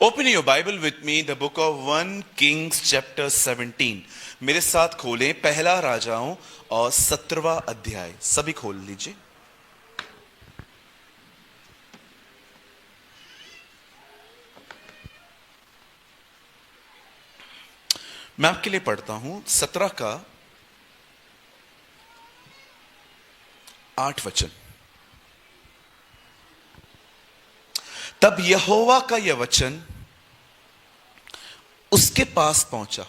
Open your Bible with me, the book of 1 Kings chapter 17. मेरे साथ खोलें पहला राजाओं और 17वां अध्याय। सभी खोल लीजिए। मैं आपके लिए पढ़ता हूं 17 का 8 वचन। तब यहोवा का यह वचन उसके पास पहुंचा,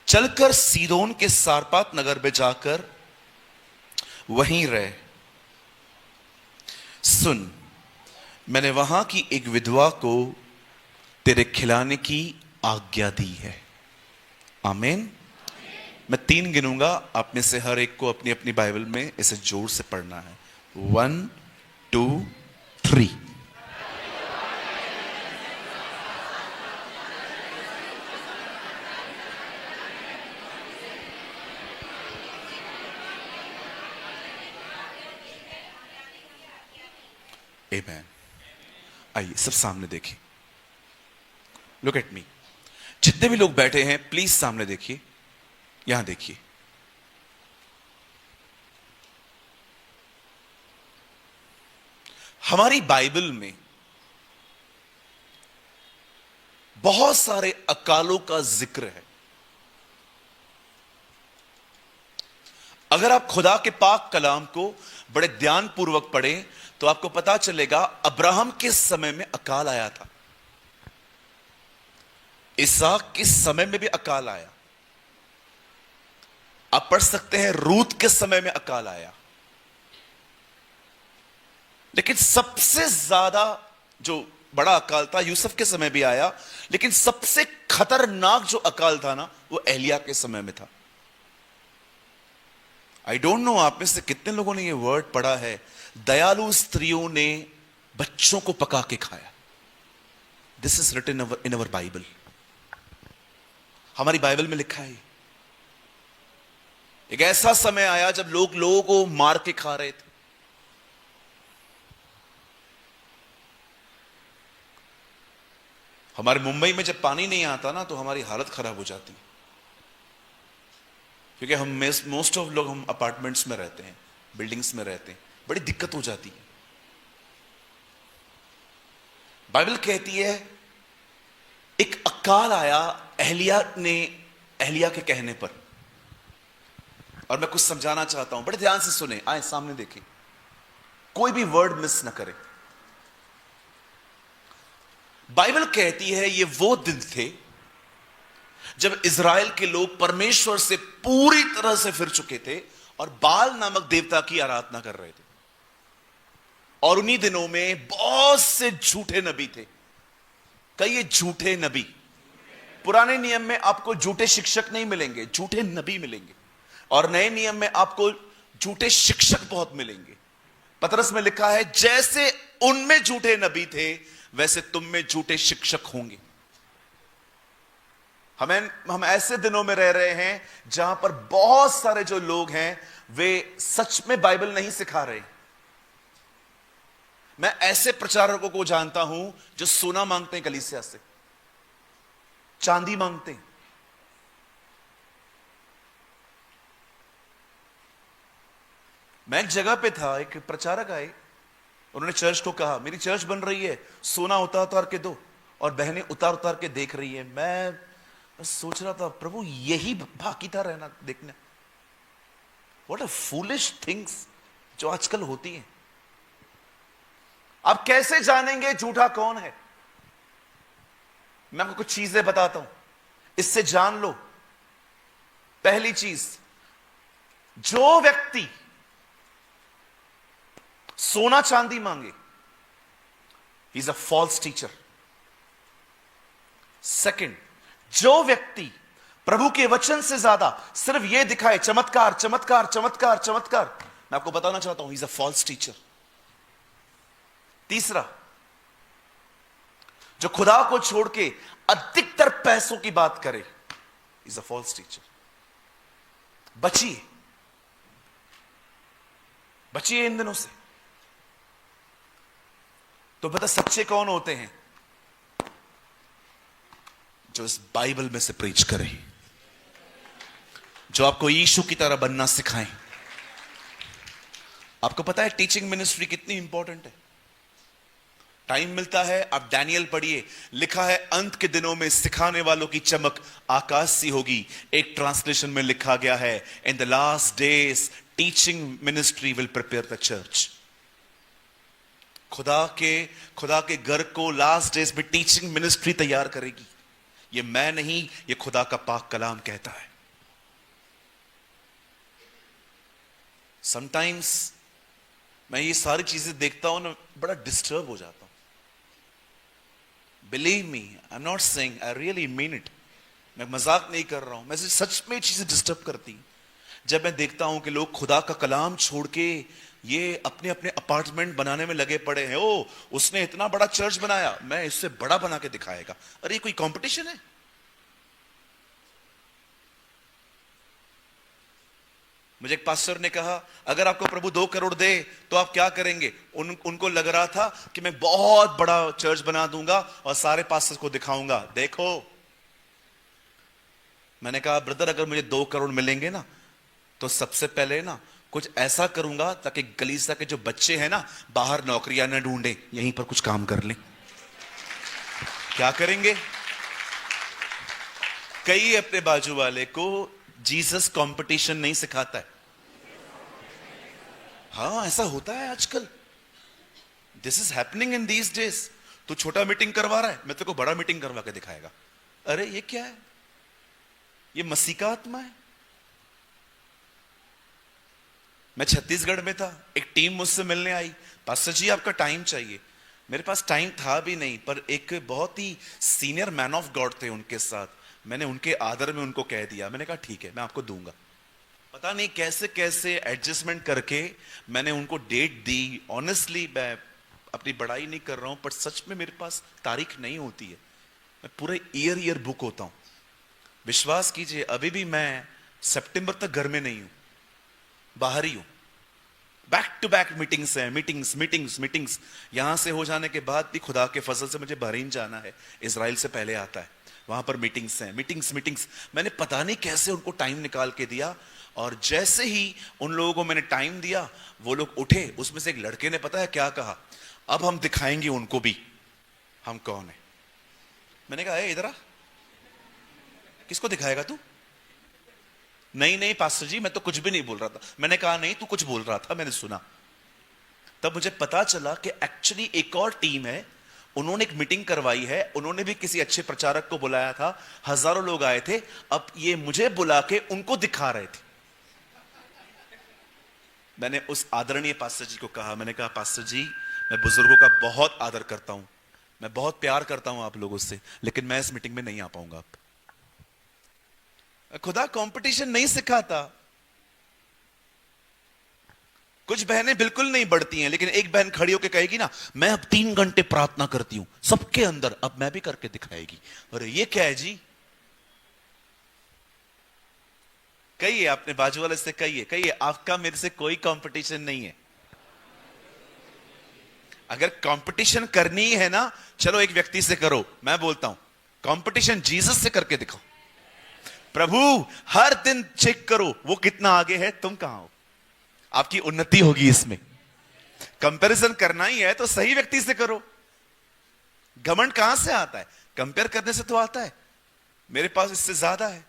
चलकर सीदोन के सारपात नगर में जाकर वहीं रहे। सुन, मैंने वहां की एक विधवा को तेरे खिलाने की आज्ञा दी है। आमीन। मैं 3 गिनूंगा, आप में से हर एक को अपनी अपनी बाइबल में इसे जोर से पढ़ना है। 1 2 3। Amen. आइए सब सामने देखिए। Look at me. जितने भी लोग बैठे हैं प्लीज सामने देखिए, यहां देखिए। हमारी बाइबल में बहुत सारे अकालों का जिक्र है। अगर आप खुदा के पाक कलाम को बड़े ध्यानपूर्वक पढ़ें तो आपको पता चलेगा अब्राहम के समय में अकाल आया था, इसहाक के समय में भी अकाल आया। आप पढ़ सकते हैं रूत के समय में अकाल आया। लेकिन सबसे ज्यादा जो बड़ा अकाल था यूसुफ के समय भी आया, लेकिन सबसे खतरनाक जो अकाल था ना वो एलिया के समय में था। आई डोंट नो आप में से कितने लोगों ने ये वर्ड पढ़ा है, दयालु स्त्रियों ने बच्चों को पका के खाया। This is written in our Bible. हमारी बाइबल में लिखा है। एक ऐसा समय आया जब लोग लोगों को मार के खा रहे थे। हमारे मुंबई में जब पानी नहीं आता ना तो हमारी हालत खराब हो जाती है, क्योंकि हम मोस्ट ऑफ लोग हम अपार्टमेंट्स में रहते हैं, बिल्डिंग्स में रहते हैं, बड़ी दिक्कत हो जाती है। बाइबल कहती है एक अकाल आया एलिया के कहने पर। और मैं कुछ समझाना चाहता हूं, बड़े ध्यान से सुने, आए सामने देखें, कोई भी वर्ड मिस ना करें। बाइबल कहती है ये वो दिन थे जब इज़राइल के लोग परमेश्वर से पूरी तरह से फिर चुके थे और बाल नामक देवता की आराधना कर रहे थे। और उन्हीं दिनों में बहुत से झूठे नबी थे। कई झूठे नबी। पुराने नियम में आपको झूठे शिक्षक नहीं मिलेंगे, झूठे नबी मिलेंगे। और नए नियम में आपको झूठे शिक्षक बहुत मिलेंगे। पतरस में लिखा है जैसे उनमें झूठे नबी थे वैसे तुम में झूठे शिक्षक होंगे। हम ऐसे दिनों में रह रहे हैं जहां पर बहुत सारे जो लोग हैं वे सच में बाइबल नहीं सिखा रहे। मैं ऐसे प्रचारकों को जानता हूं जो सोना मांगते हैं कलीसिया से, चांदी मांगते हैं। मैं एक जगह पे था, एक प्रचारक आए, उन्होंने चर्च को कहा मेरी चर्च बन रही है, सोना उतार उतार के दो। और बहनें उतार उतार के देख रही है। मैं सोच रहा था प्रभु यही बाकी था रहना देखने। व्हाट अ फूलिश थिंग्स जो आजकल होती हैं। आप कैसे जानेंगे झूठा कौन है? मैं आपको कुछ चीजें बताता हूं, इससे जान लो। पहली चीज, जो व्यक्ति सोना चांदी मांगे, he is a false teacher. Second, जो व्यक्ति प्रभु के वचन से ज्यादा सिर्फ यह दिखाए चमत्कार चमत्कार चमत्कार चमत्कार, मैं आपको बताना चाहता हूं, he is a false teacher. तीसरा, जो खुदा को छोड़ के अधिकतर पैसों की बात करे, इज अ फॉल्स टीचर। बचिए, इन दिनों से। तो पता सच्चे कौन होते हैं? जो इस बाइबल में से प्रीच करें, जो आपको यीशु की तरह बनना सिखाएं। आपको पता है टीचिंग मिनिस्ट्री कितनी इंपॉर्टेंट है? टाइम मिलता है आप डैनियल पढ़िए, लिखा है अंत के दिनों में सिखाने वालों की चमक आकाश सी होगी। एक ट्रांसलेशन में लिखा गया है, in the last days teaching ministry will prepare the church. खुदा के घर को लास्ट डेज में टीचिंग मिनिस्ट्री तैयार करेगी। ये मैं नहीं, ये खुदा का पाक कलाम कहता है। समटाइम्स मैं ये सारी चीजें देखता हूं ना, बड़ा डिस्टर्ब हो जाता हूं। Believe me, I am not saying, I really mean it. मैं मजाक नहीं कर रहा हूं, मैं सच में चीजें डिस्टर्ब करती हैं जब मैं देखता हूं कि लोग खुदा का कलाम छोड़ के ये अपने अपने अपार्टमेंट बनाने में लगे पड़े हैं। ओ, उसने इतना बड़ा चर्च बनाया, मैं इससे बड़ा बना के दिखाएगा। अरे ये कोई कंपटीशन है? मुझे एक पास्टर ने कहा, अगर आपको प्रभु 2 करोड़ दे तो आप क्या करेंगे? उनको लग रहा था कि मैं बहुत बड़ा चर्च बना दूंगा और सारे पास्टर्स को दिखाऊंगा, देखो। मैंने कहा, ब्रदर अगर मुझे 2 करोड़ मिलेंगे ना, तो सबसे पहले ना कुछ ऐसा करूंगा ताकि कलीसिया के जो बच्चे हैं ना, बाहर नौकरियां ना ढूंढे, यहीं पर कुछ काम कर लें। क्या करेंगे? कई अपने बाजू वाले को जीसस कंपटीशन नहीं सिखाता है। हाँ, ऐसा होता है आजकल। This is happening in these days. तू छोटा मीटिंग करवा रहा है, मैं तेरे को बड़ा मीटिंग करवा के दिखाएगा। अरे ये क्या है? ये मसीह का आत्मा है। मैं छत्तीसगढ़ में था, एक टीम मुझसे मिलने आई, पास्टर जी आपका टाइम चाहिए। मेरे पास टाइम था भी नहीं, पर एक बहुत ही सीनियर मैन ऑफ गॉड थे उनके साथ। मैंने उनके आदर में उनको कह दिया, मैंने कहा ठीक है मैं आपको दूंगा। पता नहीं कैसे कैसे एडजस्टमेंट करके मैंने उनको डेट दी। ऑनेस्टली मैं अपनी बड़ाई नहीं कर रहा हूं, पर सच में मेरे पास तारीख नहीं होती है। मैं पूरे ईयर बुक होता हूं। विश्वास कीजिए, अभी भी मैं सितंबर तक घर में नहीं हूं, बाहर ही हूं। बैक टू बैक मीटिंग्स हैं, मीटिंग्स। यहां से हो जाने के बाद भी खुदा के फजल से मुझे बहरीन जाना है, इजराइल से पहले आता है। वहां पर मीटिंग्स हैं, मीटिंग्स। मैंने पता नहीं कैसे उनको टाइम निकाल के दिया, और जैसे ही उन लोगों को मैंने टाइम दिया, वो लोग उठे। उसमें से एक लड़के ने पता है क्या कहा? अब हम दिखाएंगे उनको भी हम कौन है। मैंने कहा इधर आ, किसको दिखाएगा तू? नहीं पास्टर जी मैं तो कुछ भी नहीं बोल रहा था। मैंने कहा नहीं, तू कुछ बोल रहा था, मैंने सुना। तब मुझे पता चला कि एक्चुअली एक और टीम है, उन्होंने एक मीटिंग करवाई है। उन्होंने भी किसी अच्छे प्रचारक को बुलाया था, हजारों लोग आए थे। अब ये मुझे बुला के उनको दिखा रहे थे। मैंने उस आदरणीय पास्टर जी को कहा, मैंने कहा पास्टर जी मैं बुजुर्गों का बहुत आदर करता हूं, मैं बहुत प्यार करता हूं आप लोगों से, लेकिन मैं इस मीटिंग में नहीं आ पाऊंगा। अब खुदा कंपटीशन नहीं सिखाता। कुछ बहनें बिल्कुल नहीं बढ़ती हैं, लेकिन एक बहन खड़ी होकर कहेगी ना, मैं अब 3 घंटे प्रार्थना करती हूं सबके अंदर, अब मैं भी करके दिखाएगी। अरे ये क्या है जी? कहिए अपने बाजू वाले से, कहिए आपका मेरे से कोई कंपटीशन नहीं है। अगर कंपटीशन करनी है ना, चलो एक व्यक्ति से करो। मैं बोलता हूं कंपटीशन जीसस से करके दिखाओ। प्रभु हर दिन चेक करो वो कितना आगे है, तुम कहां हो। आपकी उन्नति होगी इसमें। कंपैरिजन करना ही है तो सही व्यक्ति से करो। घमंड कहां से आता है? कंपेयर करने से तो आता है, मेरे पास इससे ज्यादा है।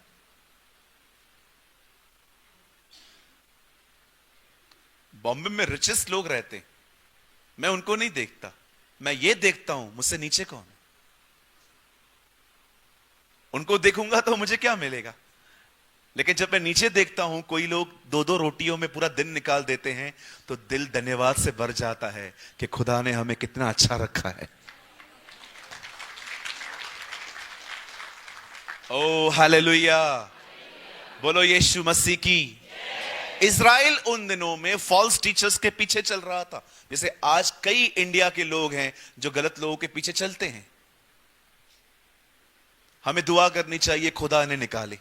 बॉम्बे में रिचेस्ट लोग रहते हैं, मैं उनको नहीं देखता, मैं ये देखता हूं मुझसे नीचे कौन है। उनको देखूंगा तो मुझे क्या मिलेगा, लेकिन जब मैं नीचे देखता हूं कोई लोग 2-2 रोटियों में पूरा दिन निकाल देते हैं, तो दिल धन्यवाद से भर जाता है कि खुदा ने हमें कितना अच्छा रखा है। ओ हालेलुया, बोलो यीशु मसीह की। इज़राइल उन दिनों में फॉल्स टीचर्स के पीछे चल रहा था, जैसे आज कई इंडिया के लोग हैं जो गलत लोगों के पीछे चलते हैं। हमें दुआ करनी चाहिए खुदा इन्हें निकाले,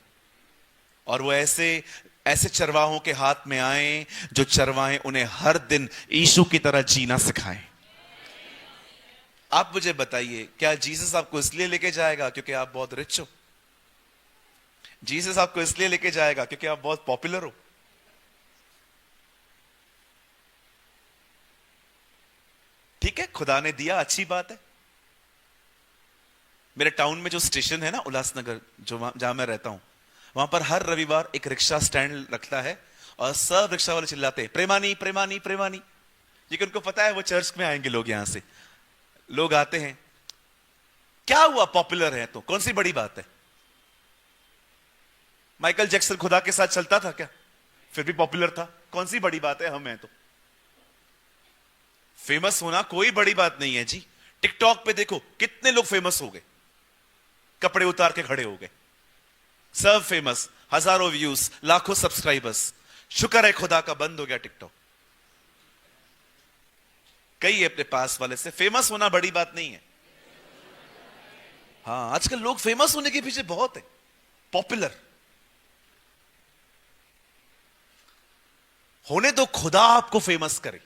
और वो ऐसे चरवाहों के हाथ में आए जो चरवाहे उन्हें हर दिन यीशु की तरह जीना सिखाएं। आप मुझे बताइए, क्या जीसस आपको इसलिए लेके जाएगा क्योंकि आप बहुत रिच हो? जीसस आपको इसलिए लेके जाएगा क्योंकि आप बहुत पॉपुलर हो? ठीक है, खुदा ने दिया, अच्छी बात है। मेरे टाउन में जो स्टेशन है ना, उल्लासनगर, जहां मैं रहता हूं, वहां पर हर रविवार एक रिक्शा स्टैंड लगता है और सब रिक्शा वाले चिल्लाते हैं, प्रेमानी प्रेमानी प्रेमानी। क्योंकि उनको पता है वो चर्च में आएंगे लोग, यहां से लोग आते हैं। क्या हुआ, पॉपुलर है तो कौन सी बड़ी बात है? माइकल जैक्सन खुदा के साथ चलता था क्या? फिर भी पॉपुलर था। कौन सी बड़ी बात है? हम हैं तो। फेमस होना कोई बड़ी बात नहीं है जी। टिकटॉक पे देखो कितने लोग फेमस हो गए, कपड़े उतार के खड़े हो गए, सब फेमस, हजारों व्यूज, लाखों सब्सक्राइबर्स। शुक्र है खुदा का बंद हो गया टिकटॉक। कई अपने पास वाले से, फेमस होना बड़ी बात नहीं है। हाँ, आजकल लोग फेमस होने के पीछे बहुत है, पॉपुलर होने दो, खुदा आपको फेमस करे,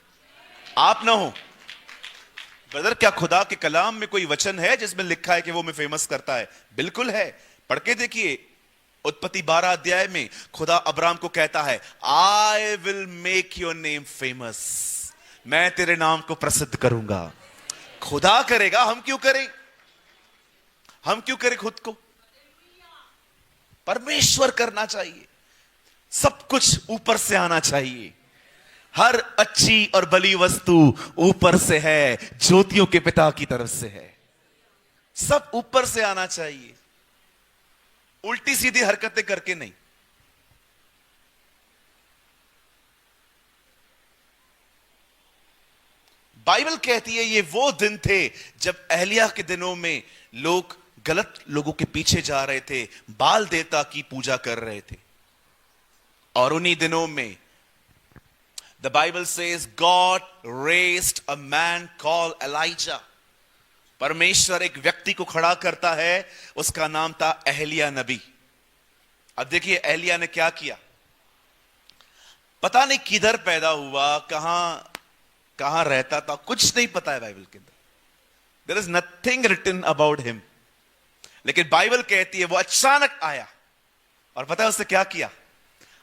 आप ना हो। ब्रदर, क्या खुदा के कलाम में कोई वचन है जिसमें लिखा है कि वो मैं फेमस करता है? बिल्कुल है, पढ़ के देखिए। उत्पत्ति 12 अध्याय में खुदा अब्राम को कहता है, I will make your name famous, मैं तेरे नाम को प्रसिद्ध करूंगा। खुदा करेगा, हम क्यों करें? हम क्यों करें खुद को? परमेश्वर करना चाहिए। सब कुछ ऊपर से आना चाहिए। हर अच्छी और भली वस्तु ऊपर से है, ज्योतियों के पिता की तरफ से है। सब ऊपर से आना चाहिए, उल्टी सीधी हरकतें करके नहीं। बाइबल कहती है ये वो दिन थे जब एलिय्याह के दिनों में लोग गलत लोगों के पीछे जा रहे थे, बाल देवता की पूजा कर रहे थे। और उन्हीं दिनों में the Bible says God raised a man called Elijah. परमेश्वर एक व्यक्ति को खड़ा करता है, उसका नाम था एलिय्याह नबी। अब देखिए एलिय्याह ने क्या किया। पता नहीं किधर पैदा हुआ, कहां रहता था, कुछ नहीं पता है बाइबल के अंदर। There is nothing written about him. लेकिन बाइबल कहती है वो अचानक आया और पता है उसने क्या किया?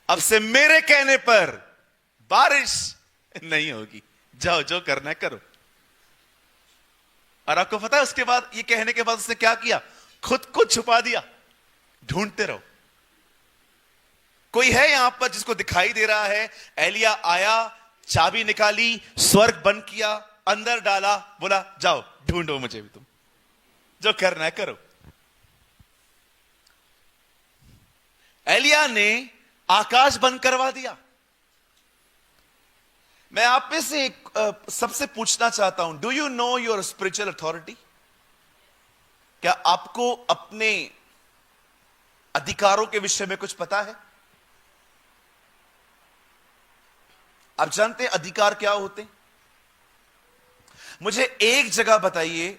अब से मेरे कहने पर बारिश नहीं होगी, जाओ जो करना है करो। और आपको पता है उसके बाद, ये कहने के बाद उसने क्या किया? खुद को छुपा दिया, ढूंढते रहो। कोई है यहां पर जिसको दिखाई दे रहा है? एलिय्याह आया, चाबी निकाली, स्वर्ग बंद किया, अंदर डाला, बोला जाओ ढूंढो मुझे भी, तुम जो करना है करो। एलिय्याह ने आकाश बंद करवा दिया। मैं आप में से सबसे पूछना चाहता हूं, do you know your spiritual authority? क्या आपको अपने अधिकारों के विषय में कुछ पता है? आप जानते हैं अधिकार क्या होते हैं? मुझे एक जगह बताइए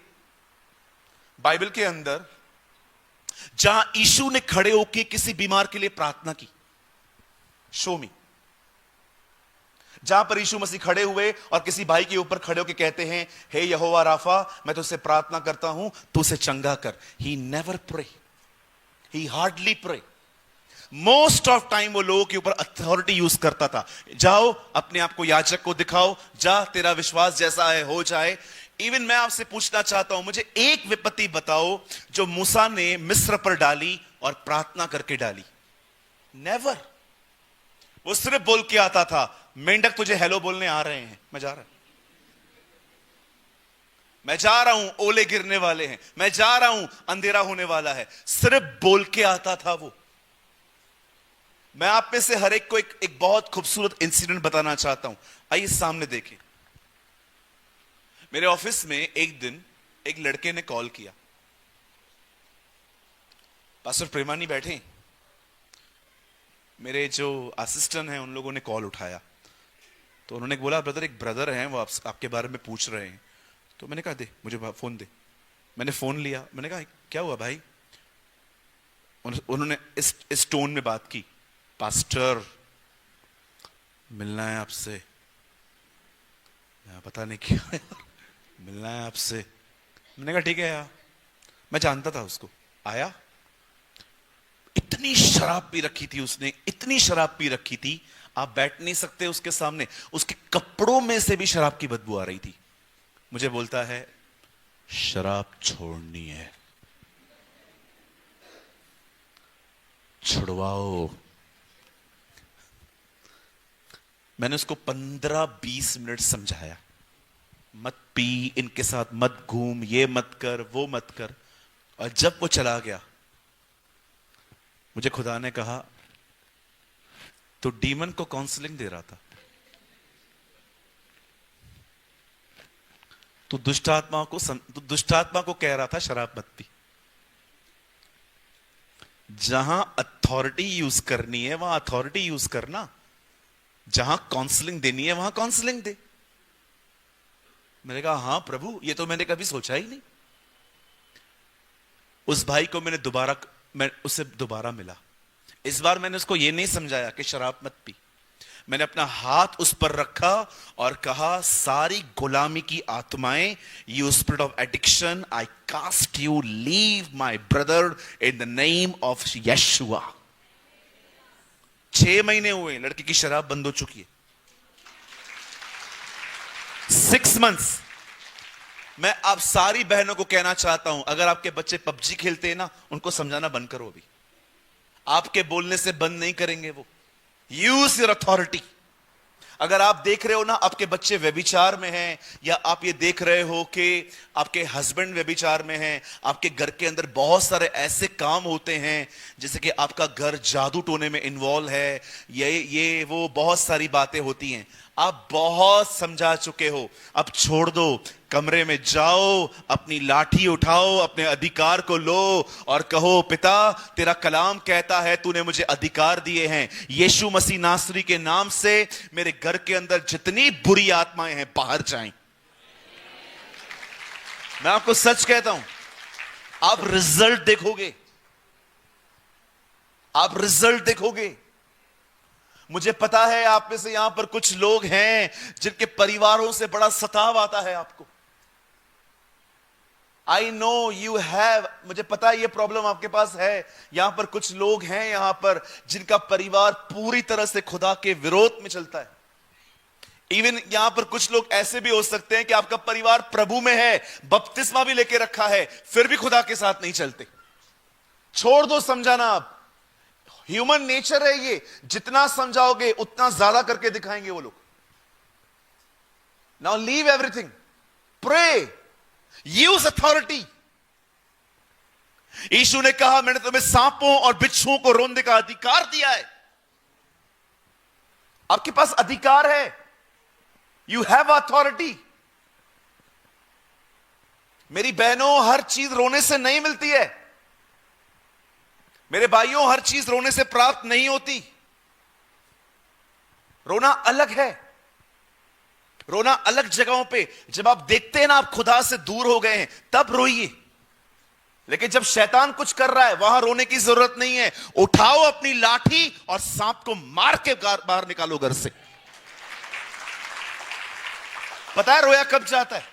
बाइबल के अंदर जहां यीशु ने खड़े होकर किसी बीमार के लिए प्रार्थना की। शो मी। जहां पर यीशु मसीह खड़े हुए और किसी भाई के ऊपर खड़े होकर कहते हैं, हे यहोवा राफा, मैं तुझसे प्रार्थना करता हूं, तू उसे चंगा कर। He never pray, he hardly pray. Most of time वो लोगों के ऊपर अथॉरिटी यूज करता था। जाओ अपने आप को याजक को दिखाओ, जा तेरा विश्वास जैसा है हो जाए। इवन मैं आपसे पूछना चाहता हूं, मुझे एक विपत्ति बताओ जो मूसा ने मिस्र पर डाली और प्रार्थना करके डाली। नेवर। वो सिर्फ बोल के आता था, मेंढक तुझे हेलो बोलने आ रहे हैं, मैं जा रहा हूं, ओले गिरने वाले हैं, मैं जा रहा हूं, अंधेरा होने वाला है। सिर्फ बोल के आता था वो। मैं आप में से हर एक को एक बहुत खूबसूरत इंसिडेंट बताना चाहता हूं। आइए सामने देखें। मेरे ऑफिस में एक दिन एक लड़के ने कॉल किया, पास्टर प्रेमानी बैठे, मेरे जो असिस्टेंट हैं उन लोगों ने कॉल उठाया। तो उन्होंने बोला, ब्रदर एक ब्रदर हैं वो आपके बारे में पूछ रहे हैं। तो मैंने कहा दे मुझे फोन दे। मैंने फोन लिया, मैंने कहा क्या हुआ भाई? उन्होंने इस टोन में बात की, पास्टर मिलना है आपसे। पता नहीं क्या मिलना है आपसे। मैंने कहा ठीक है यार, मैं जानता था उसको। आया, इतनी शराब पी रखी थी उसने, इतनी शराब पी रखी थी, आप बैठ नहीं सकते उसके सामने। उसके कपड़ों में से भी शराब की बदबू आ रही थी। मुझे बोलता है शराब छोड़नी है, छुड़वाओ। मैंने उसको 15-20 मिनट समझाया, मत पी, इनके साथ मत घूम, ये मत कर, वो मत कर। और जब वो चला गया, मुझे खुदा ने कहा तो डीमन को काउंसलिंग दे रहा था, तो दुष्ट आत्मा को कह रहा था शराब मत पी। जहां अथॉरिटी यूज करनी है वहां अथॉरिटी यूज करना, जहां काउंसलिंग देनी है वहां काउंसलिंग दे। मैंने कहा हाँ प्रभु, ये तो मैंने कभी सोचा ही नहीं। उस भाई को मैं उससे दोबारा मिला। इस बार मैंने उसको यह नहीं समझाया कि शराब मत पी। मैंने अपना हाथ उस पर रखा और कहा सारी गुलामी की आत्माएं, you spirit of addiction, I cast you, leave my brother in the name of Yeshua. 6 महीने हुए, लड़की की शराब बंद हो चुकी है। 6 months। मैं आप सारी बहनों को कहना चाहता हूं, अगर आपके बच्चे पबजी खेलते हैं ना, उनको समझाना बंद करो। अभी आपके बोलने से बंद नहीं करेंगे वो। Use your authority. अगर आप देख रहे हो ना आपके बच्चे व्यभिचार में हैं, या आप ये देख रहे हो कि आपके हस्बैंड व्यभिचार में हैं, आपके घर के अंदर बहुत सारे ऐसे काम होते हैं जैसे कि आपका घर जादू टोने में इन्वॉल्व है, ये वो बहुत सारी बातें होती हैं। आप बहुत समझा चुके हो, अब छोड़ दो। कमरे में जाओ, अपनी लाठी उठाओ, अपने अधिकार को लो और कहो पिता तेरा कलाम कहता है तूने मुझे अधिकार दिए हैं, यीशु मसीह नासरी के नाम से मेरे घर के अंदर जितनी बुरी आत्माएं हैं बाहर जाएं। मैं आपको सच कहता हूं, आप रिजल्ट देखोगे, आप रिजल्ट देखोगे। मुझे पता है आप में से यहां पर कुछ लोग हैं जिनके परिवारों से बड़ा सताव आता है आपको। आई नो यू हैव, मुझे पता है ये प्रॉब्लम आपके पास है। यहां पर कुछ लोग हैं यहां पर जिनका परिवार पूरी तरह से खुदा के विरोध में चलता है। इवन यहां पर कुछ लोग ऐसे भी हो सकते हैं कि आपका परिवार प्रभु में है, बपतिस्मा भी लेके रखा है, फिर भी खुदा के साथ नहीं चलते। छोड़ दो समझाना। आप ह्यूमन नेचर है ये, जितना समझाओगे उतना ज्यादा करके दिखाएंगे वो लोग। Now leave everything, pray, use authority. Yeshu ने कहा मैंने तुम्हें सांपों और बिच्छुओं को रोंदे का अधिकार दिया है। आपके पास अधिकार है, यू हैव अथॉरिटी। मेरी बहनों, हर चीज रोने से नहीं मिलती है। मेरे भाइयों, हर चीज रोने से प्राप्त नहीं होती। रोना अलग है, रोना अलग जगहों पे। जब आप देखते हैं ना आप खुदा से दूर हो गए हैं, तब रोइए। लेकिन जब शैतान कुछ कर रहा है वहां रोने की जरूरत नहीं है। उठाओ अपनी लाठी और सांप को मार के बाहर निकालो घर से। पता है रोया कब जाता है?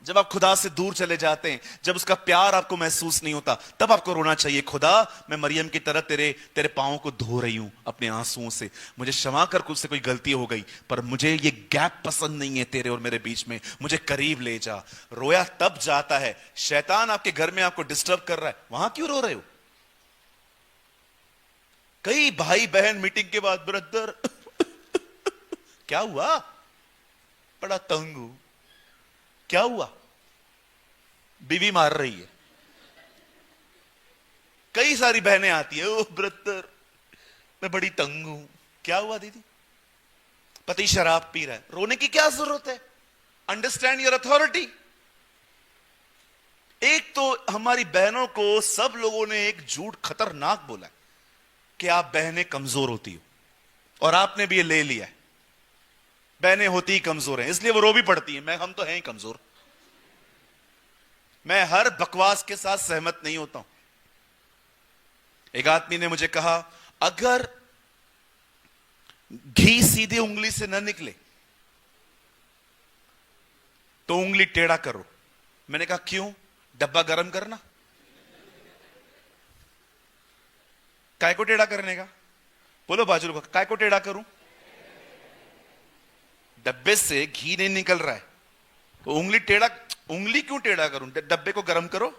जब आप खुदा से दूर चले जाते हैं, जब उसका प्यार आपको महसूस नहीं होता, तब आपको रोना चाहिए। खुदा, मैं मरियम की तरह तेरे पांवों को धो रही हूं अपने आंसुओं से, मुझे क्षमा कर, कुछ से कोई गलती हो गई, पर मुझे ये गैप पसंद नहीं है तेरे और मेरे बीच में, मुझे करीब ले जा। रोया तब जाता है। शैतान आपके घर में आपको डिस्टर्ब कर रहा है, वहां क्यों रो रहे हो? कई भाई बहन मीटिंग के बाद, ब्रदर क्या हुआ? बड़ा तंग हूं। क्या हुआ? बीवी मार रही है। कई सारी बहनें आती है, ओ ब्रदर मैं बड़ी तंग हूं। क्या हुआ दीदी? पति शराब पी रहा है। रोने की क्या जरूरत है? Understand your authority. एक तो हमारी बहनों को सब लोगों ने एक झूठ खतरनाक बोला कि आप बहनें कमजोर होती हो, और आपने भी ये ले लिया है, बहनें होती ही कमजोर हैं, इसलिए वो रो भी पड़ती हैं। हम तो हैं ही कमजोर। मैं हर बकवास के साथ सहमत नहीं होता हूं। एक आदमी ने मुझे कहा, अगर घी सीधे उंगली से न निकले तो उंगली टेढ़ा करो, मैंने कहा क्यों? डब्बा गर्म करना? काय को टेढ़ा करने का? बोलो बाजू को, काय को टेढ़ा करूं? डब्बे से घी नहीं निकल रहा है तो उंगली क्यों टेढ़ा करूं? डब्बे को गर्म करो।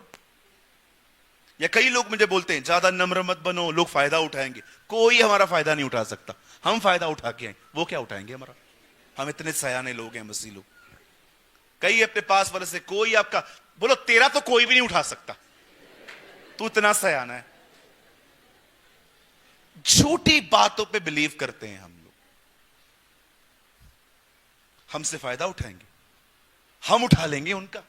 या कई लोग मुझे बोलते हैं ज्यादा नम्र मत बनो, लोग फायदा उठाएंगे। कोई हमारा फायदा नहीं उठा सकता। हम फायदा उठा के आए, वो क्या उठाएंगे हमारा? हम इतने सयाने लोग हैं, मसीह लोग। कई अपने पास वाले से, कोई आपका, बोलो तेरा तो कोई भी नहीं उठा सकता, तू इतना सयाना है। झूठी बातों पे बिलीव करते हैं हम लोग। हमसे फायदा उठाएंगे, हम उठा लेंगे उनका।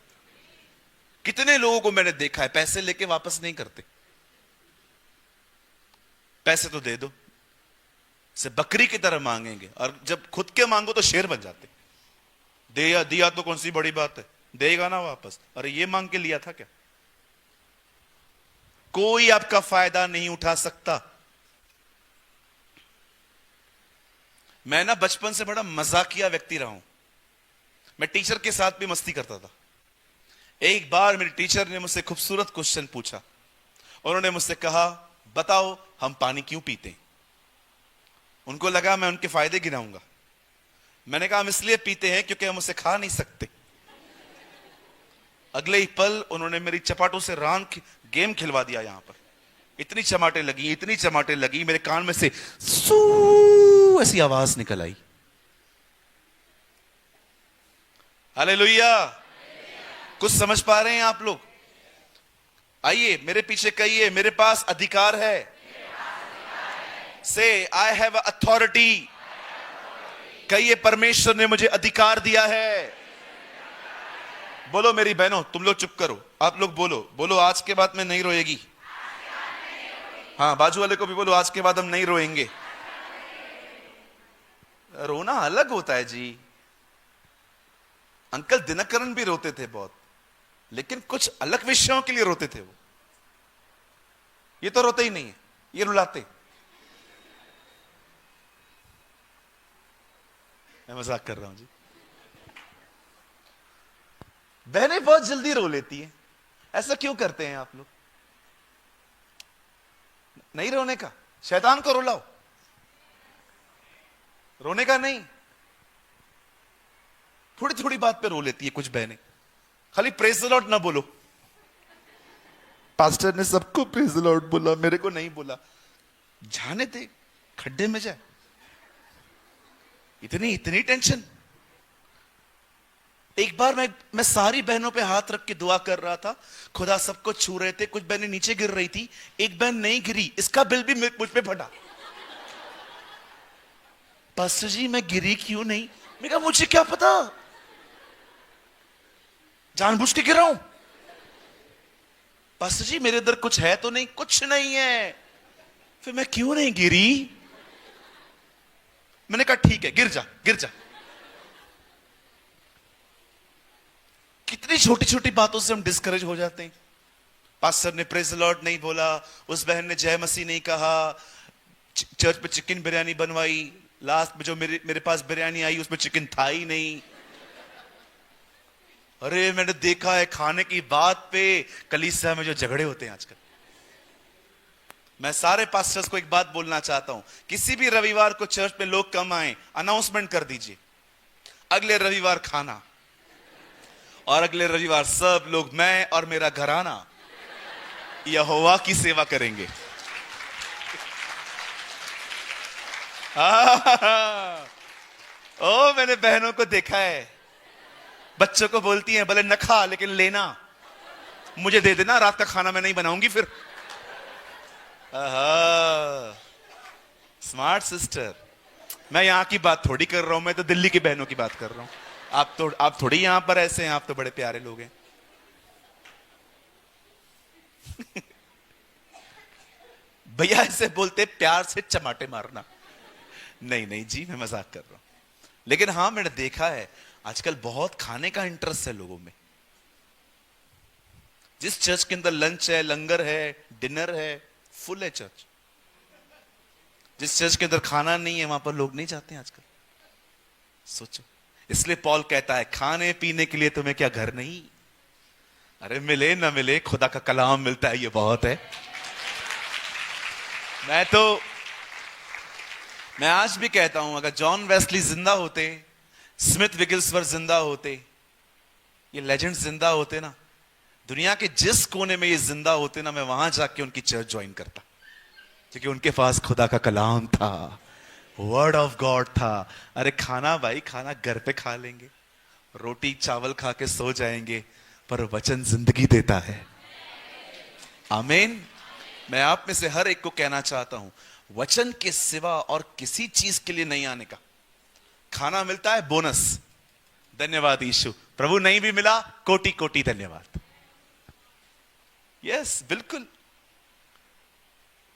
कितने लोगों को मैंने देखा है पैसे लेके वापस नहीं करते। पैसे तो दे दो, से बकरी की तरह मांगेंगे, और जब खुद के मांगो तो शेर बन जाते। दिया तो कौन सी बड़ी बात है, देगा ना वापस। अरे ये मांग के लिया था क्या? कोई आपका फायदा नहीं उठा सकता। मैं ना बचपन से बड़ा मजाकिया व्यक्ति रहा हूं। मैं टीचर के साथ भी मस्ती करता था। एक बार मेरे टीचर ने मुझसे खूबसूरत क्वेश्चन पूछा। उन्होंने मुझसे कहा, बताओ हम पानी क्यों पीते हैं? उनको लगा मैं उनके फायदे गिनाऊंगा। मैंने कहा हम इसलिए पीते हैं क्योंकि हम उसे खा नहीं सकते। अगले ही पल उन्होंने मेरी चपाटों से गेम खिलवा दिया। यहां पर इतनी चमाटे लगी, मेरे कान में से सू ऐसी आवाज निकल आई। हालेलुया। कुछ समझ पा रहे हैं आप लोग? आइए मेरे पीछे कहिए, मेरे पास अधिकार है। से आई हैव अथॉरिटी। कहिए परमेश्वर ने मुझे अधिकार दिया है। बोलो मेरी बहनों, तुम लोग चुप करो, आप लोग बोलो आज के बाद मैं नहीं रोएगी। हाँ, बाजू वाले को भी बोलो, आज के बाद हम नहीं रोएंगे। रोना अलग होता है जी। अंकल दिनकरन भी रोते थे बहुत, लेकिन कुछ अलग विषयों के लिए रोते थे वो। ये तो रोते ही नहीं है, ये रुलाते। मैं मजाक कर रहा हूं जी। बहनें बहुत जल्दी रो लेती हैं। ऐसा क्यों करते हैं आप लोग? नहीं रोने का, शैतान को रुलाओ। रोने का नहीं। थोड़ी थोड़ी बात पे रो लेती है कुछ बहनें। खाली प्रेज द लॉर्ड ना बोलो। पास्टर ने सबको प्रेज द लॉर्ड बोला, मेरे को नहीं बोला। जाने दे, खड्डे में जाए। इतनी टेंशन। एक बार मैं सारी बहनों पे हाथ रख के दुआ कर रहा था, खुदा सबको छू रहे थे। कुछ बहनें नीचे गिर रही थी, एक बहन नहीं गिरी, इसका बिल भी मुझ पे फटा। पास्टर जी मैं गिरी क्यों नहीं? मैं कहा मुझे क्या पता, जानबूझ के गिरा हूं। पास्टर जी मेरे अंदर कुछ है तो नहीं? कुछ नहीं है। फिर मैं क्यों नहीं गिरी? मैंने कहा ठीक है, गिर जा। कितनी छोटी छोटी बातों से हम डिस्करेज हो जाते हैं। पास्टर ने प्रेज द लॉर्ड नहीं बोला, उस बहन ने जय मसीह नहीं कहा, चर्च पे चिकन बिरयानी बनवाई, लास्ट में जो मेरे पास बिरयानी आई उसमें चिकन था ही नहीं। अरे मैंने देखा है खाने की बात पे कलीसिया में जो झगड़े होते हैं आजकल। मैं सारे पास्टर्स को एक बात बोलना चाहता हूं, किसी भी रविवार को चर्च पे लोग कम आए, अनाउंसमेंट कर दीजिए, अगले रविवार खाना, और अगले रविवार सब लोग, मैं और मेरा घराना यहोवा की सेवा करेंगे। ओ मैंने बहनों को देखा है, बच्चों को बोलती हैं भले न खा लेकिन लेना, मुझे दे देना, रात का खाना मैं नहीं बनाऊंगी फिर। Smart sister. मैं यहां की बात थोड़ी कर रहा हूं, मैं तो दिल्ली की बहनों की बात कर रहा हूं। आप थोड़ी यहां पर ऐसे हैं, आप तो बड़े प्यारे लोग हैं। भैया ऐसे बोलते प्यार से चमाटे मारना। नहीं जी, मैं मजाक कर रहा हूं। लेकिन हां मैंने देखा है आजकल बहुत खाने का इंटरेस्ट है लोगों में। जिस चर्च के अंदर लंच है, लंगर है, डिनर है, फुल है चर्च। जिस चर्च के अंदर खाना नहीं है वहां पर लोग नहीं जाते हैं आजकल। सोचो, इसलिए पॉल कहता है खाने पीने के लिए तुम्हें क्या घर नहीं? अरे मिले ना मिले, खुदा का कलाम मिलता है, ये बहुत है। मैं तो मैं आज भी कहता हूं, अगर जॉन वेस्ली जिंदा होते, स्मिथ विगिल्सवर्थ जिंदा होते, ये लेजेंड्स जिंदा होते ना, दुनिया के जिस कोने में ये जिंदा होते ना, मैं वहां जाके उनकी चर्च ज्वाइन करता, क्योंकि उनके पास खुदा का कलाम था, वर्ड ऑफ गॉड था। अरे खाना भाई, खाना घर पे खा लेंगे, रोटी चावल खा के सो जाएंगे, पर वचन जिंदगी देता है। आमीन। मैं आप में से हर एक को कहना चाहता हूं, वचन के सिवा और किसी चीज के लिए नहीं आने का। खाना मिलता है बोनस, धन्यवाद यीशु। प्रभु नहीं भी मिला, कोटि कोटि धन्यवाद। यस, बिल्कुल।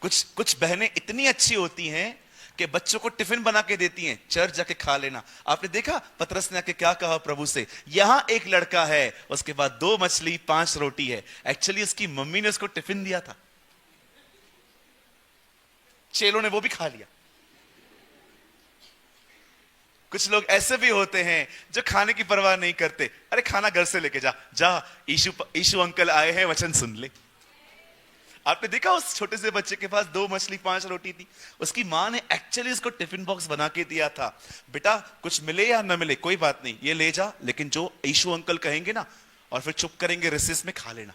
कुछ कुछ बहनें इतनी अच्छी होती हैं कि बच्चों को टिफिन बना के देती हैं, चर्च जाके खा लेना। आपने देखा पतरस ने आके क्या कहा प्रभु से, यहां एक लड़का है, उसके बाद 2 मछली 5 रोटी है। एक्चुअली उसकी मम्मी ने उसको टिफिन दिया था, चेलों ने वो भी खा लिया। कुछ लोग ऐसे भी होते हैं जो खाने की परवाह नहीं करते। अरे खाना घर से लेके जा, जा यीशु अंकल आए हैं, वचन सुन ले। आपने देखा उस छोटे से बच्चे के पास 2 मछली 5 रोटी थी, उसकी मां ने एक्चुअली उसको टिफिन बॉक्स बना के दिया था, बेटा कुछ मिले या न मिले कोई बात नहीं, ये ले जा, लेकिन जो यीशु अंकल कहेंगे ना, और फिर चुप करेंगे, रिसेस में खा लेना।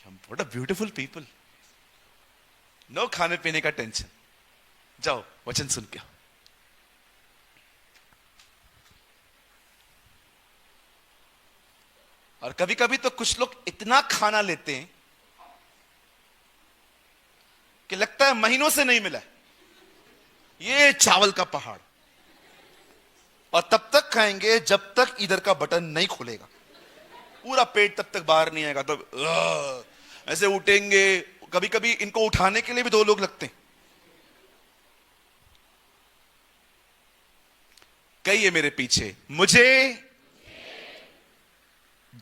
What a beautiful people. No खाने पीने का टेंशन, जाओ वचन सुन के। और कभी कभी तो कुछ लोग इतना खाना लेते हैं कि लगता है महीनों से नहीं मिला है, ये चावल का पहाड़। और तब तक खाएंगे जब तक इधर का बटन नहीं खुलेगा, पूरा पेट तब तक बाहर नहीं आएगा। तो ऐसे उठेंगे, कभी कभी इनको उठाने के लिए भी 2 लोग लगते हैं। कहिए मेरे पीछे, मुझे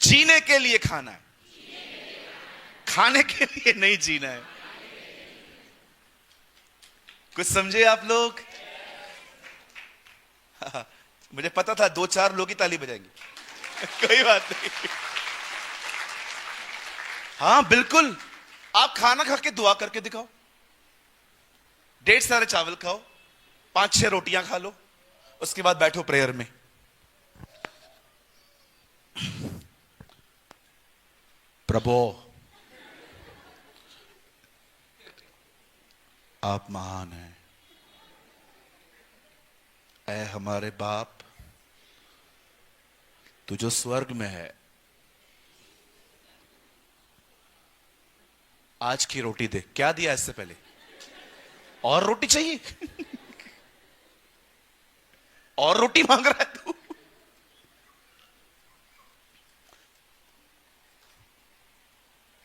जीने के लिए खाना है, खाने के लिए नहीं जीना है। कुछ समझे आप लोग? मुझे पता था 2-4 लोग ही ताली बजाएंगे। कोई बात नहीं। हाँ बिल्कुल, आप खाना खा के दुआ करके दिखाओ, 1.5 सारे चावल खाओ, 5-6 रोटियां खा लो, उसके बाद बैठो प्रेयर में। प्रभु आप महान हैं, ऐ हमारे बाप, तू जो स्वर्ग में है, आज की रोटी दे। क्या दिया इससे पहले? और रोटी चाहिए? और रोटी मांग रहा है तू?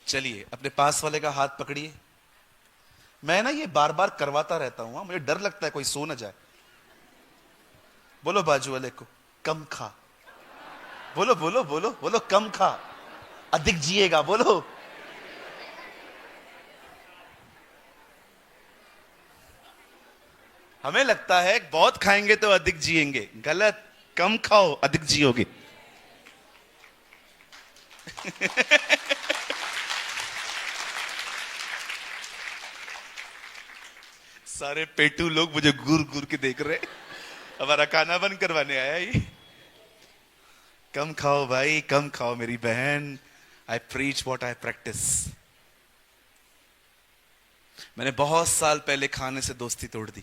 चलिए अपने पास वाले का हाथ पकड़िए। मैं ना ये बार बार करवाता रहता हूं, मुझे डर लगता है कोई सो ना जाए। बोलो बाजू वाले को, कम खा। बोलो बोलो बोलो बोलो, कम खा, अधिक जिएगा। बोलो। हमें लगता है बहुत खाएंगे तो अधिक जिएंगे, गलत। कम खाओ, अधिक जियोगे। सारे पेटू लोग मुझे घूर घूर के देख रहे, हमारा खाना बंद करवाने आया ये। कम खाओ भाई, कम खाओ मेरी बहन। आई प्रीच व्हाट आई प्रैक्टिस। मैंने बहुत साल पहले खाने से दोस्ती तोड़ दी।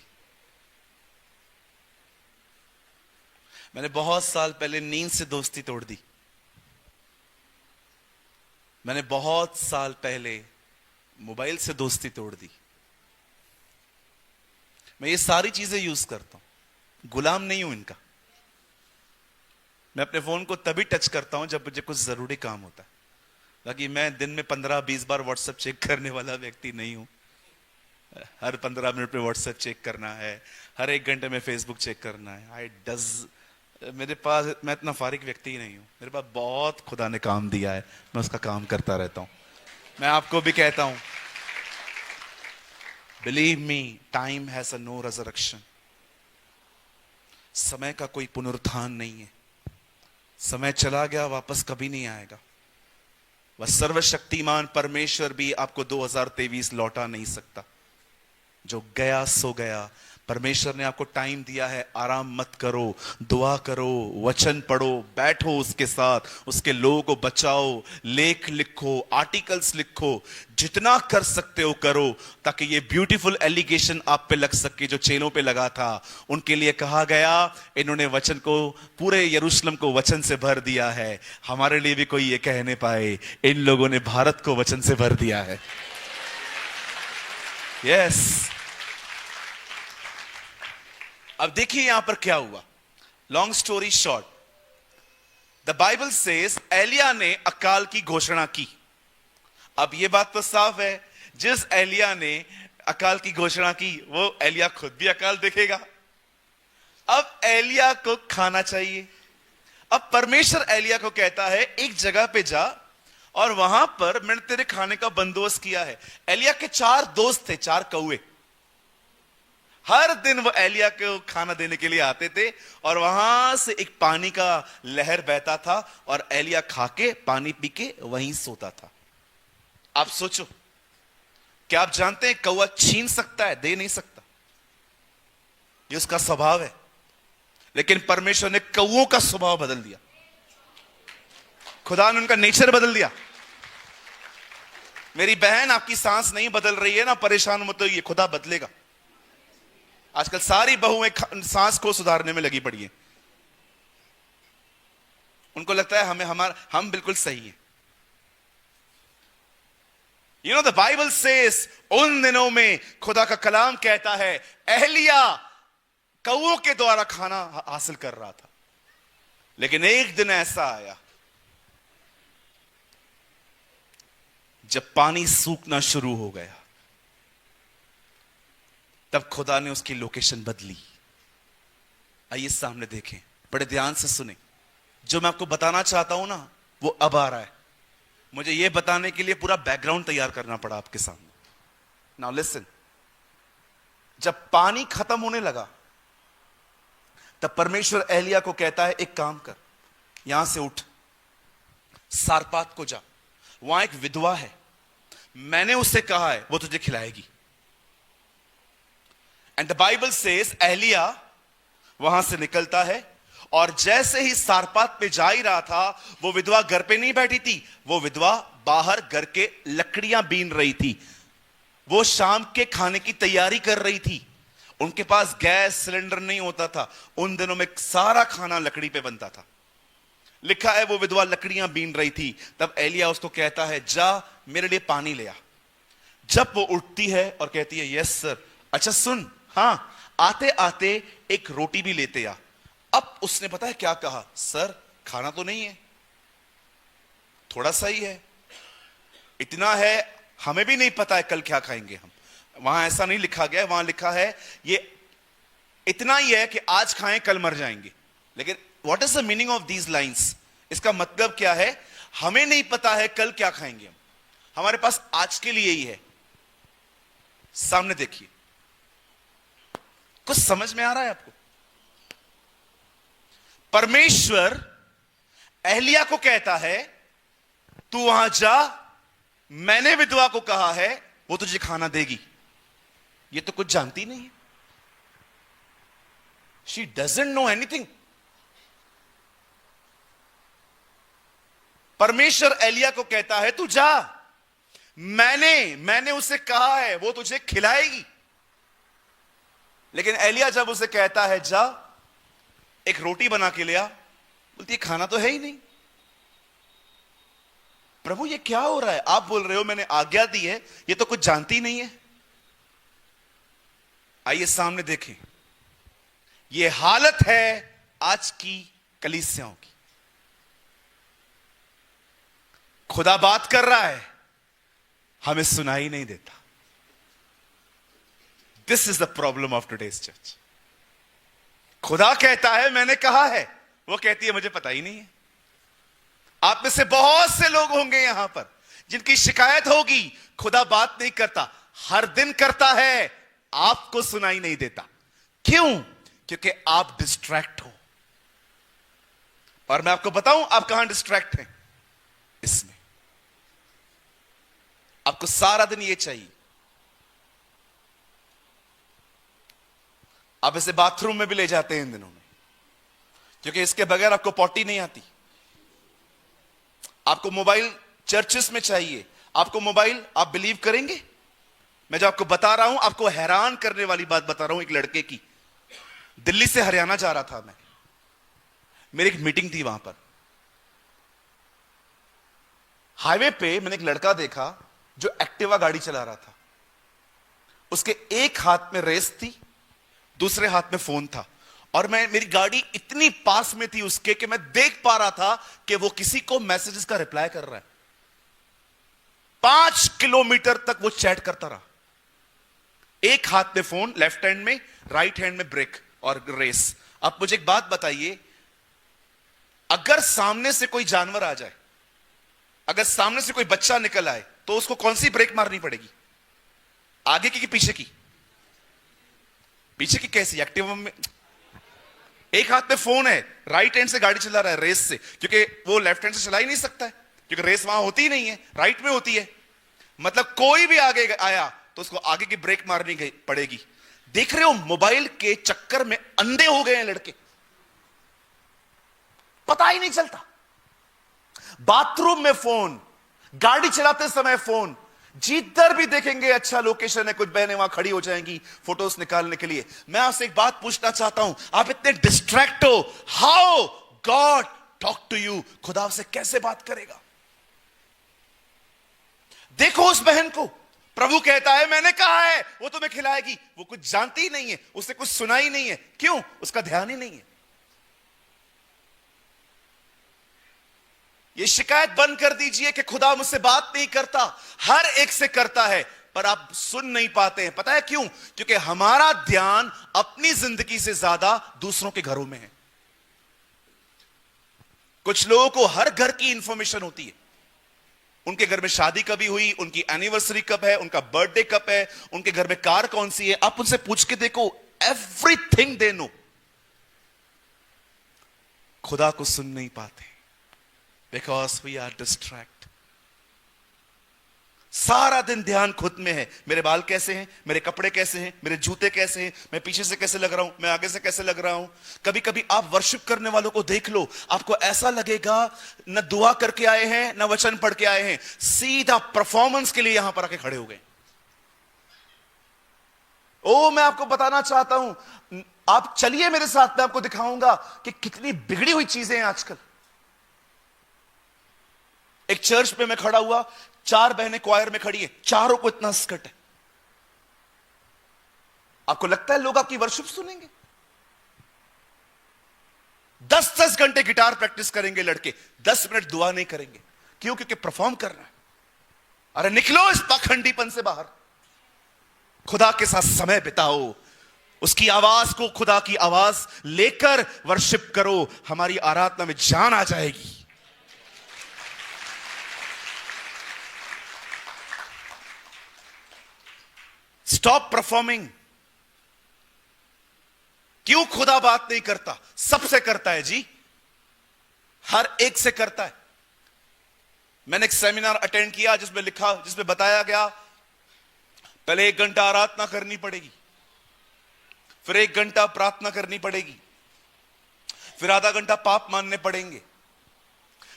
मैंने बहुत साल पहले नींद से दोस्ती तोड़ दी। मैंने बहुत साल पहले मोबाइल से दोस्ती तोड़ दी। मैं ये सारी चीजें यूज करता हूं, गुलाम नहीं हूं इनका। मैं अपने फोन को तभी टच करता हूं जब मुझे कुछ जरूरी काम होता है, बाकी मैं दिन में 15-20 बार व्हाट्सएप चेक करने वाला व्यक्ति नहीं हूं। हर 15 मिनट में व्हाट्सएप चेक करना है, हर 1 घंटे में फेसबुक चेक करना है। मेरे पास, मैं इतना फारिग व्यक्ति ही नहीं हूं। मेरे पास बहुत खुदा ने काम दिया है, मैं उसका काम करता रहता हूं। मैं आपको भी कहता हूं, believe me, time has a no resurrection. समय का कोई पुनरुत्थान नहीं है। समय चला गया, वापस कभी नहीं आएगा। वह सर्वशक्तिमान परमेश्वर भी आपको 2023 लौटा नहीं सकता। जो गया सो गया। परमेश्वर ने आपको टाइम दिया है, आराम मत करो, दुआ करो, वचन पढ़ो, बैठो उसके साथ, उसके लोगों को बचाओ, लेख लिखो, आर्टिकल्स लिखो, जितना कर सकते हो करो, ताकि ये ब्यूटीफुल एलिगेशन आप पे लग सके जो चेलों पे लगा था। उनके लिए कहा गया, इन्होंने वचन को, पूरे यरूशलेम को वचन से भर दिया है। हमारे लिए भी कोई ये कह नहीं पाए, इन लोगों ने भारत को वचन से भर दिया है। यस। अब देखिए यहां पर क्या हुआ। Long story short, the Bible says Elijah ने अकाल की घोषणा की। अब यह बात तो साफ है, जिस एलिया ने अकाल की घोषणा की वो एलिया खुद भी अकाल देखेगा। अब एलिया को खाना चाहिए। अब परमेश्वर एलिया को कहता है एक जगह पे जा और वहां पर मैंने तेरे खाने का बंदोबस्त किया है। एलिया के 4 दोस्त थे, 4 कौवे। हर दिन वो एलिया को खाना देने के लिए आते थे और वहां से एक पानी का लहर बहता था और एलिया खा के पानी पी के वहीं सोता था। आप सोचो, क्या आप जानते हैं कौवा छीन सकता है, दे नहीं सकता, ये उसका स्वभाव है। लेकिन परमेश्वर ने कौवों का स्वभाव बदल दिया। खुदा ने उनका नेचर बदल दिया। मेरी बहन, आपकी सांस नहीं बदल रही है ना, परेशान मत होइए, खुदा बदलेगा। आजकल सारी बहुएं सांस को सुधारने में लगी पड़ी हैं। उनको लगता है हम बिल्कुल सही हैं। You know the Bible says, उन दिनों में खुदा का कलाम कहता है एलिया कौओं के द्वारा खाना हासिल कर रहा था। लेकिन एक दिन ऐसा आया जब पानी सूखना शुरू हो गया, तब खुदा ने उसकी लोकेशन बदली। आइए सामने देखें, बड़े ध्यान से सुने। जो मैं आपको बताना चाहता हूं ना, वो अब आ रहा है। मुझे यह बताने के लिए पूरा बैकग्राउंड तैयार करना पड़ा आपके सामने। Now listen. जब पानी खत्म होने लगा, तब परमेश्वर एलिया को कहता है एक काम कर, यहां से उठ, सारपात को जा, वहां एक विधवा है, मैंने उससे कहा है वो तुझे खिलाएगी। And the Bible says Elijah वहां से निकलता है और जैसे ही सारपात पे जा ही रहा था, वो विधवा घर पे नहीं बैठी थी, वो विधवा बाहर घर के लकड़ियां बीन रही थी। वो शाम के खाने की तैयारी कर रही थी। उनके पास गैस सिलेंडर नहीं होता था, उन दिनों में सारा खाना लकड़ी पे बनता था। लिखा है वो विधवा लकड़ियां बीन रही थी। तब एलिया उसको कहता है जा मेरे लिए पानी ले आ। जब वो उठती है और कहती है यस सर, अच्छा सुन, हां आते आते एक रोटी भी लेते आ। अब उसने पता है क्या कहा, सर खाना तो नहीं है, थोड़ा सा ही है, इतना है, हमें भी नहीं पता है कल क्या खाएंगे हम। वहां ऐसा नहीं लिखा गया, वहां लिखा है ये इतना ही है कि आज खाएं कल मर जाएंगे। लेकिन what is the meaning of these lines? इसका मतलब क्या है? हमें नहीं पता है कल क्या खाएंगे हम, हमारे पास आज के लिए ही है। सामने देखिए, कुछ समझ में आ रहा है आपको? परमेश्वर एलिया को कहता है तू वहां जा, मैंने विधवा को कहा है वो तुझे खाना देगी। ये तो कुछ जानती नहीं है, शी डजंट नो एनीथिंग। परमेश्वर एलिया को कहता है तू जा, मैंने उसे कहा है वो तुझे खिलाएगी। लेकिन एलिया जब उसे कहता है जा एक रोटी बना के ले आ, बोलती है खाना तो है ही नहीं। प्रभु ये क्या हो रहा है? आप बोल रहे हो मैंने आज्ञा दी है, ये तो कुछ जानती नहीं है। आइए सामने देखें, ये हालत है आज की कलीसियाओं की। खुदा बात कर रहा है, हमें सुनाई नहीं देता। This is the problem of today's church. खुदा कहता है मैंने कहा है, वो कहती है मुझे पता ही नहीं है। आप में से बहुत से लोग होंगे यहां पर जिनकी शिकायत होगी खुदा बात नहीं करता, हर दिन करता है, आपको सुनाई नहीं देता। क्यों? क्योंकि आप डिस्ट्रैक्ट हो। और मैं आपको बताऊं आप कहां डिस्ट्रैक्ट हैं। इसमें आपको सारा दिन ये चाहिए। आप इसे बाथरूम में भी ले जाते हैं इन दिनों में, क्योंकि इसके बगैर आपको पॉटी नहीं आती। आपको मोबाइल चर्चेस में चाहिए, आपको मोबाइल। आप बिलीव करेंगे, मैं जो आपको बता रहा हूं, आपको हैरान करने वाली बात बता रहा हूं। एक लड़के की, दिल्ली से हरियाणा जा रहा था मैं, मेरी एक मीटिंग थी वहां पर। हाईवे पे मैंने एक लड़का देखा जो एक्टिवा गाड़ी चला रहा था। उसके एक हाथ में रेस थी, दूसरे हाथ में फोन था, और मेरी गाड़ी इतनी पास में थी उसके कि मैं देख पा रहा था कि वो किसी को मैसेजेस का रिप्लाई कर रहा है। 5 किलोमीटर तक वो चैट करता रहा, एक हाथ में फोन, लेफ्ट हैंड में, राइट हैंड में ब्रेक और रेस। अब मुझे एक बात बताइए, अगर सामने से कोई जानवर आ जाए, अगर सामने से कोई बच्चा निकल आए, तो उसको कौन सी ब्रेक मारनी पड़ेगी? आगे की कि पीछे की? पीछे की कैसी? एक्टिवा में एक हाथ में फोन है, राइट हैंड से गाड़ी चला रहा है रेस से, क्योंकि वो लेफ्ट हैंड से चला ही नहीं सकता है, क्योंकि रेस वहां होती ही नहीं है, राइट में होती है। मतलब कोई भी आगे आया तो उसको आगे की ब्रेक मारनी पड़ेगी। देख रहे हो, मोबाइल के चक्कर में अंधे हो गए हैं लड़के, पता ही नहीं चलता। बाथरूम में फोन, गाड़ी चलाते समय फोन, जिधर भी देखेंगे अच्छा लोकेशन है, कुछ बहनें वहां खड़ी हो जाएंगी फोटोज निकालने के लिए। मैं आपसे एक बात पूछना चाहता हूं, आप इतने डिस्ट्रैक्ट हो, how God talk to you? खुदा से कैसे बात करेगा? देखो उस बहन को, प्रभु कहता है मैंने कहा है वो तुम्हें खिलाएगी। वो कुछ जानती ही नहीं है, उसे कुछ सुना ही नहीं है। क्यों? उसका ध्यान ही नहीं है। ये शिकायत बंद कर दीजिए कि खुदा मुझसे बात नहीं करता। हर एक से करता है, पर आप सुन नहीं पाते हैं। पता है क्यों? क्योंकि हमारा ध्यान अपनी जिंदगी से ज्यादा दूसरों के घरों में है। कुछ लोगों को हर घर की इंफॉर्मेशन होती है, उनके घर में शादी कभी हुई, उनकी एनिवर्सरी कब है, उनका बर्थडे कब है, उनके घर में कार कौन सी है। आप उनसे पूछ के देखो, एवरीथिंग दे नो। खुदा को सुन नहीं पाते, बिकॉज वी आर डिस्ट्रैक्ट। सारा दिन ध्यान खुद में है। मेरे बाल कैसे हैं, मेरे कपड़े कैसे हैं, मेरे जूते कैसे हैं, मैं पीछे से कैसे लग रहा हूं, मैं आगे से कैसे लग रहा हूं। कभी कभी आप वर्शिप करने वालों को देख लो, आपको ऐसा लगेगा न दुआ करके आए हैं न वचन पढ़ के आए हैं, सीधा परफॉर्मेंस के लिए यहां पर आके खड़े हो गए। ओ, मैं आपको बताना चाहता हूं, आप चलिए मेरे साथ, मैं आपको दिखाऊंगा कि कितनी बिगड़ी हुई चीजें हैं आजकल। एक चर्च पे मैं खड़ा हुआ, 4 बहनें क्वायर में खड़ी है, चारों को इतना स्कर्ट है। आपको लगता है लोग आपकी वर्शिप सुनेंगे? 10-10 घंटे गिटार प्रैक्टिस करेंगे लड़के, 10 मिनट दुआ नहीं करेंगे। क्यों? क्योंकि परफॉर्म करना है। अरे निकलो इस पाखंडीपन से बाहर, खुदा के साथ समय बिताओ, उसकी आवाज को खुदा की आवाज लेकर वर्शिप करो। हमारी आराधना में जान आ जाएगी। Stop performing. क्यों खुदा बात नहीं करता? सबसे करता है जी, हर एक से करता है। मैंने एक सेमिनार अटेंड किया जिसमें बताया गया, पहले 1 घंटा आराधना करनी पड़ेगी, फिर 1 घंटा प्रार्थना करनी पड़ेगी, फिर आधा घंटा पाप मानने पड़ेंगे,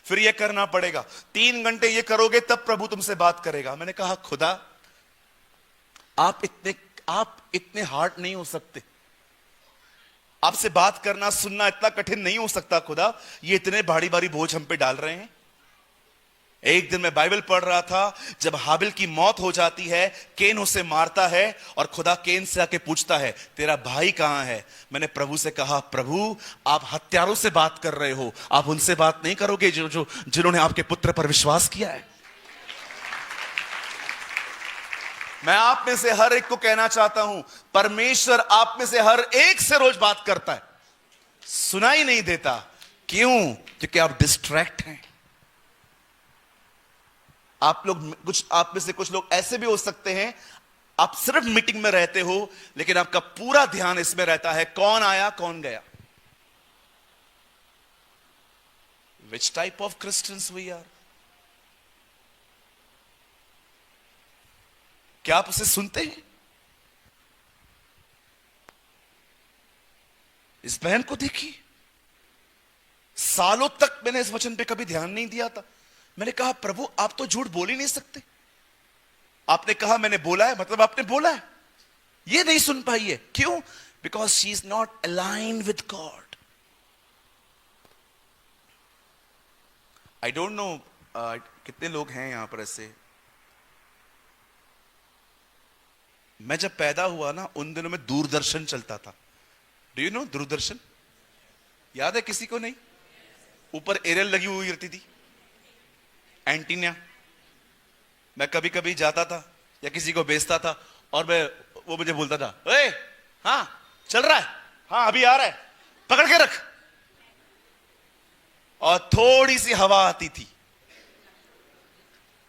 फिर यह करना पड़ेगा, 3 घंटे ये करोगे तब प्रभु तुमसे बात करेगा। मैंने कहा खुदा, आप इतने हार्ड नहीं हो सकते, आपसे बात करना सुनना इतना कठिन नहीं हो सकता खुदा, ये इतने भारी भारी बोझ हम पे डाल रहे हैं। एक दिन मैं बाइबल पढ़ रहा था, जब हाबिल की मौत हो जाती है, केन उसे मारता है और खुदा केन से आके पूछता है तेरा भाई कहां है। मैंने प्रभु से कहा, प्रभु आप हत्यारों से बात कर रहे हो, आप उनसे बात नहीं करोगे जिन्होंने आपके पुत्र पर विश्वास किया है। मैं आप में से हर एक को कहना चाहता हूं, परमेश्वर आप में से हर एक से रोज बात करता है, सुनाई नहीं देता। क्यों? क्योंकि आप डिस्ट्रैक्ट हैं। आप में से कुछ लोग ऐसे भी हो सकते हैं, आप सिर्फ मीटिंग में रहते हो लेकिन आपका पूरा ध्यान इसमें रहता है कौन आया कौन गया। Which type of Christians we are? क्या आप उसे सुनते हैं? इस बहन को देखिए, सालों तक मैंने इस वचन पे कभी ध्यान नहीं दिया था। मैंने कहा प्रभु आप तो झूठ बोल ही नहीं सकते। आपने कहा मैंने बोला है, मतलब आपने बोला है। ये नहीं सुन पाई है, क्यों? Because she is not align with God. I don't know कितने लोग हैं यहां पर ऐसे। मैं जब पैदा हुआ ना, उन दिनों में दूरदर्शन चलता था। Do you know Doordarshan? याद है किसी को? नहीं। ऊपर एरियल लगी हुई रहती थी, एंटीना। मैं कभी कभी जाता था या किसी को बेचता था, और वो मुझे बोलता था, ओए हाँ चल रहा है, हाँ अभी आ रहा है, पकड़ के रख। और थोड़ी सी हवा आती थी,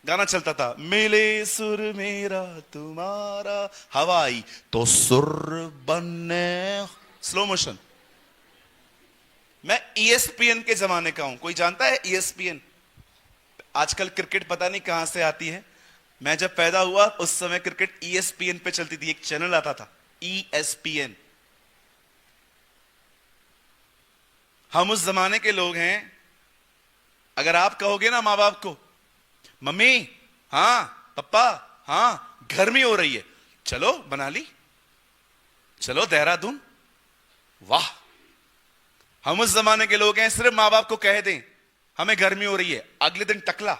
गाना चलता था, मिले सुर मेरा तुम्हारा, हवा आई तो सुर बने। Slow motion. मैं ESPN के जमाने का हूं। कोई जानता है ESPN? आजकल क्रिकेट पता नहीं कहां से आती है। मैं जब पैदा हुआ उस समय क्रिकेट ESPN पे चलती थी, एक चैनल आता था ESPN। हम उस जमाने के लोग हैं। अगर आप कहोगे ना मां बाप को, मम्मी हाँ पप्पा हाँ गर्मी हो रही है, चलो मनाली, चलो देहरादून, वाह। हम उस जमाने के लोग हैं, सिर्फ मां बाप को कह दें हमें गर्मी हो रही है, अगले दिन टकला।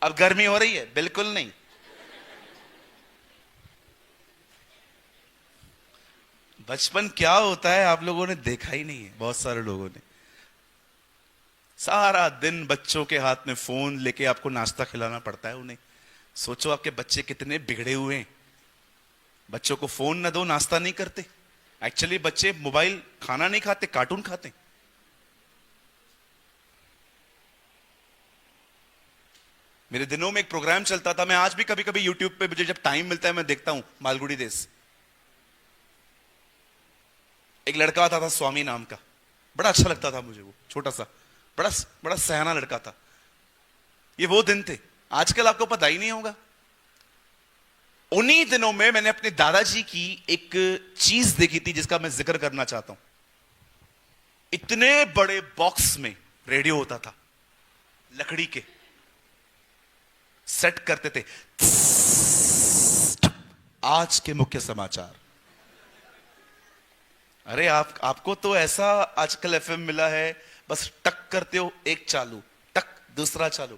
अब गर्मी हो रही है? बिल्कुल नहीं। बचपन क्या होता है आप लोगों ने देखा ही नहीं है। बहुत सारे लोगों ने सारा दिन बच्चों के हाथ में फोन लेके आपको नाश्ता खिलाना पड़ता है उन्हें। सोचो आपके बच्चे कितने बिगड़े हुए हैं। बच्चों को फोन न दो, नाश्ता नहीं करते। एक्चुअली बच्चे मोबाइल, खाना नहीं खाते, कार्टून खाते। मेरे दिनों में एक प्रोग्राम चलता था, मैं आज भी कभी कभी यूट्यूब पे मुझे जब टाइम मिलता है मैं देखता हूं, मालगुड़ी देश। एक लड़का आता था स्वामी नाम का, बड़ा अच्छा लगता था मुझे। वो छोटा सा बड़ा बड़ा सयाना लड़का था। ये वो दिन थे, आजकल आपको पता ही नहीं होगा। उन्हीं दिनों में मैंने अपने दादाजी की एक चीज देखी थी जिसका मैं जिक्र करना चाहता हूं। इतने बड़े बॉक्स में रेडियो होता था, लकड़ी के, सेट करते थे। आज के मुख्य समाचार। अरे आपको तो ऐसा आजकल FM मिला है, बस टक करते हो, एक चालू, टक दूसरा चालू।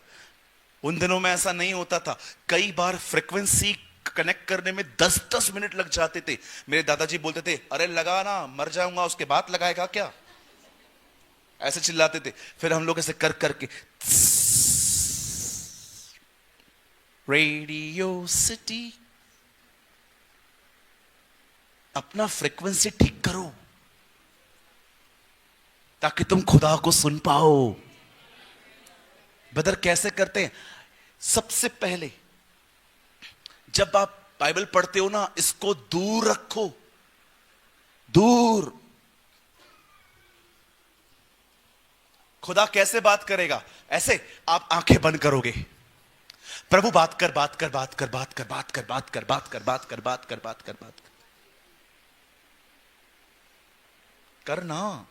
उन दिनों में ऐसा नहीं होता था। कई बार फ्रीक्वेंसी कनेक्ट करने में 10-10 मिनट लग जाते थे। मेरे दादाजी बोलते थे, अरे लगा ना, मर जाऊंगा, उसके बाद लगाएगा क्या? ऐसे चिल्लाते थे। फिर हम लोग ऐसे कर करके, रेडियो सिटी, अपना फ्रीक्वेंसी ठीक करो ताकि तुम खुदा को सुन पाओ। ब्रदर कैसे करते हैं? सबसे पहले जब आप बाइबल पढ़ते हो ना, इसको दूर रखो, दूर। खुदा कैसे बात करेगा? ऐसे आप आंखें बंद करोगे, प्रभु बात कर, बात कर, बात कर, बात कर, बात कर, बात कर, बात कर, बात कर, बात कर, बात कर, बात कर, करना।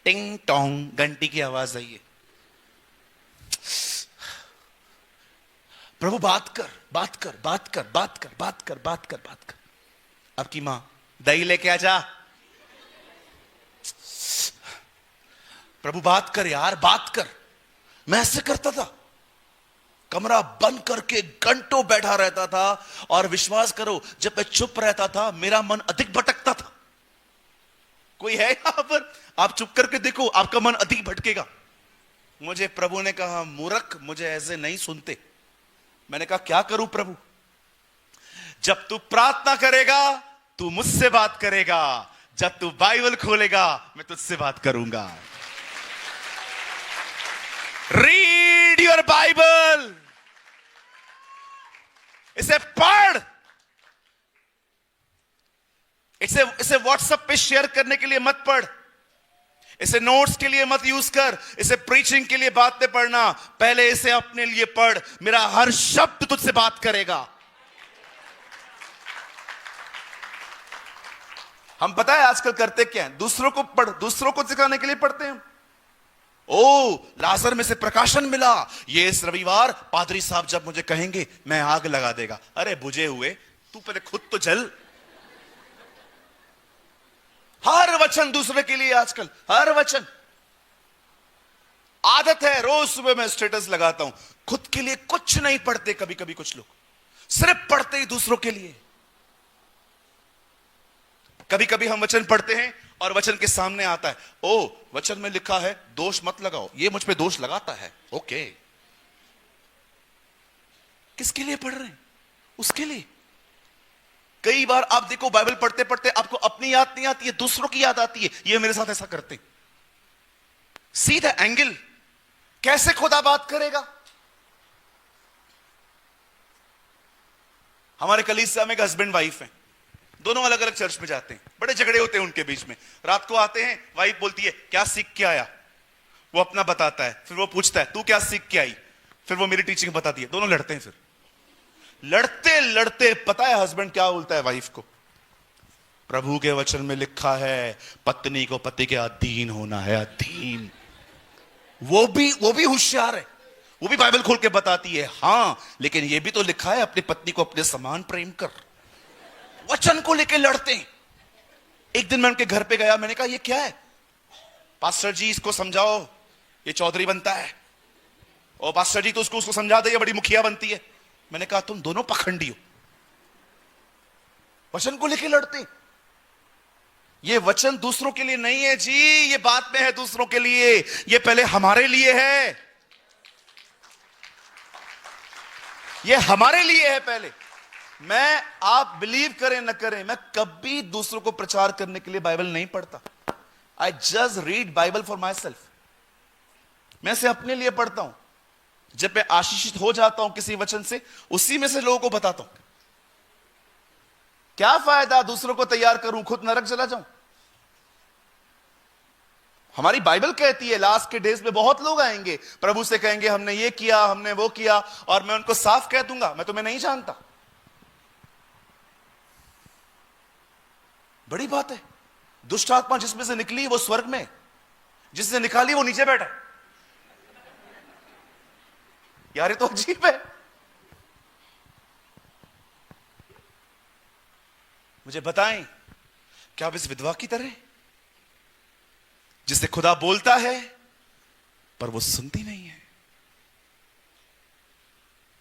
टिंग टोंग घंटी की आवाज आई है, प्रभु बात कर, बात कर, बात कर, बात कर, बात कर, बात कर, बात कर। आपकी मां दही लेके आ जा, प्रभु बात कर यार, बात कर। मैं ऐसे करता था, कमरा बंद करके घंटों बैठा रहता था, और विश्वास करो जब मैं चुप रहता था मेरा मन अधिक भटकता था। कोई है यहां पर? आप चुप करके देखो, आपका मन अधिक भटकेगा। मुझे प्रभु ने कहा, मूर्ख, मुझे ऐसे नहीं सुनते। मैंने कहा क्या करूं प्रभु? जब तू प्रार्थना करेगा तू मुझसे बात करेगा, जब तू बाइबल खोलेगा मैं तुझसे बात करूंगा। रीड योर बाइबल, इसे पढ़। इसे व्हाट्सएप पे शेयर करने के लिए मत पढ़, इसे नोट्स के लिए मत यूज कर, इसे प्रीचिंग के लिए बातें पढ़ना, पहले इसे अपने लिए पढ़। मेरा हर शब्द तुझसे बात करेगा। हम पता है आजकल करते क्या है, दूसरों को सिखाने के लिए पढ़ते हैं। ओ, लाजर में से प्रकाशन मिला, ये इस रविवार पादरी साहब जब मुझे कहेंगे मैं आग लगा देगा। अरे बुझे हुए, तू पहले खुद तो जल। हर वचन दूसरे के लिए आजकल, हर वचन। आदत है रोज सुबह मैं स्टेटस लगाता हूं, खुद के लिए कुछ नहीं पढ़ते। कभी कभी कुछ लोग सिर्फ पढ़ते ही दूसरों के लिए। कभी कभी हम वचन पढ़ते हैं और वचन के सामने आता है, ओ वचन में लिखा है दोष मत लगाओ, ये मुझ पे दोष लगाता है। ओके, किसके लिए पढ़ रहे हैं? उसके लिए। कई बार आप देखो बाइबल पढ़ते पढ़ते आपको अपनी याद नहीं आती है, दूसरों की याद आती है। ये मेरे साथ ऐसा करते। सीधा एंगल, कैसे खुदा बात करेगा? हमारे कलीसिया में एक हस्बैंड वाइफ है, दोनों अलग अलग चर्च में जाते हैं, बड़े झगड़े होते हैं उनके बीच में। रात को आते हैं, वाइफ बोलती है क्या सीख के आया, वो अपना बताता है, फिर वो पूछता है तू क्या सीख के आई, फिर वो मेरी टीचिंग बताती है। दोनों लड़ते हैं। फिर लड़ते लड़ते पता है हस्बैंड क्या बोलता है वाइफ को? प्रभु के वचन में लिखा है पत्नी को पति के अधीन होना है, अधीन। वो भी होशियार है, वो भी बाइबल खोल के बताती है, हां लेकिन ये भी तो लिखा है अपनी पत्नी को अपने समान प्रेम कर। वचन को लेके लड़ते हैं। एक दिन मैं उनके घर पे गया, मैंने कहा ये क्या है? पास्टर जी इसको समझाओ, ये चौधरी बनता है। और पास्टर जी तो उसको समझा दे, ये बड़ी मुखिया बनती है। मैंने कहा तुम दोनों पखंडी हो, वचन को लेके लड़ते। ये वचन दूसरों के लिए नहीं है जी, ये बात में है दूसरों के लिए, ये पहले हमारे लिए है। ये हमारे लिए है पहले। आप बिलीव करें न करें, मैं कभी दूसरों को प्रचार करने के लिए बाइबल नहीं पढ़ता। I just read Bible for my self. मैं इसे अपने लिए पढ़ता हूं। जब मैं आशीषित हो जाता हूं किसी वचन से, उसी में से लोगों को बताता हूं। क्या फायदा दूसरों को तैयार करूं, खुद नरक चला जाऊं? हमारी बाइबल कहती है लास्ट के डेज में बहुत लोग आएंगे, प्रभु से कहेंगे हमने ये किया, हमने वो किया, और मैं उनको साफ कह दूंगा मैं तुम्हें नहीं जानता। बड़ी बात है। दुष्ट आत्मा जिसमें से निकली वो स्वर्ग में, जिसने निकाली वो नीचे बैठा। यार ये तो अजीब है। मुझे बताएं, क्या आप इस विधवा की तरह, जिससे खुदा बोलता है पर वो सुनती नहीं है?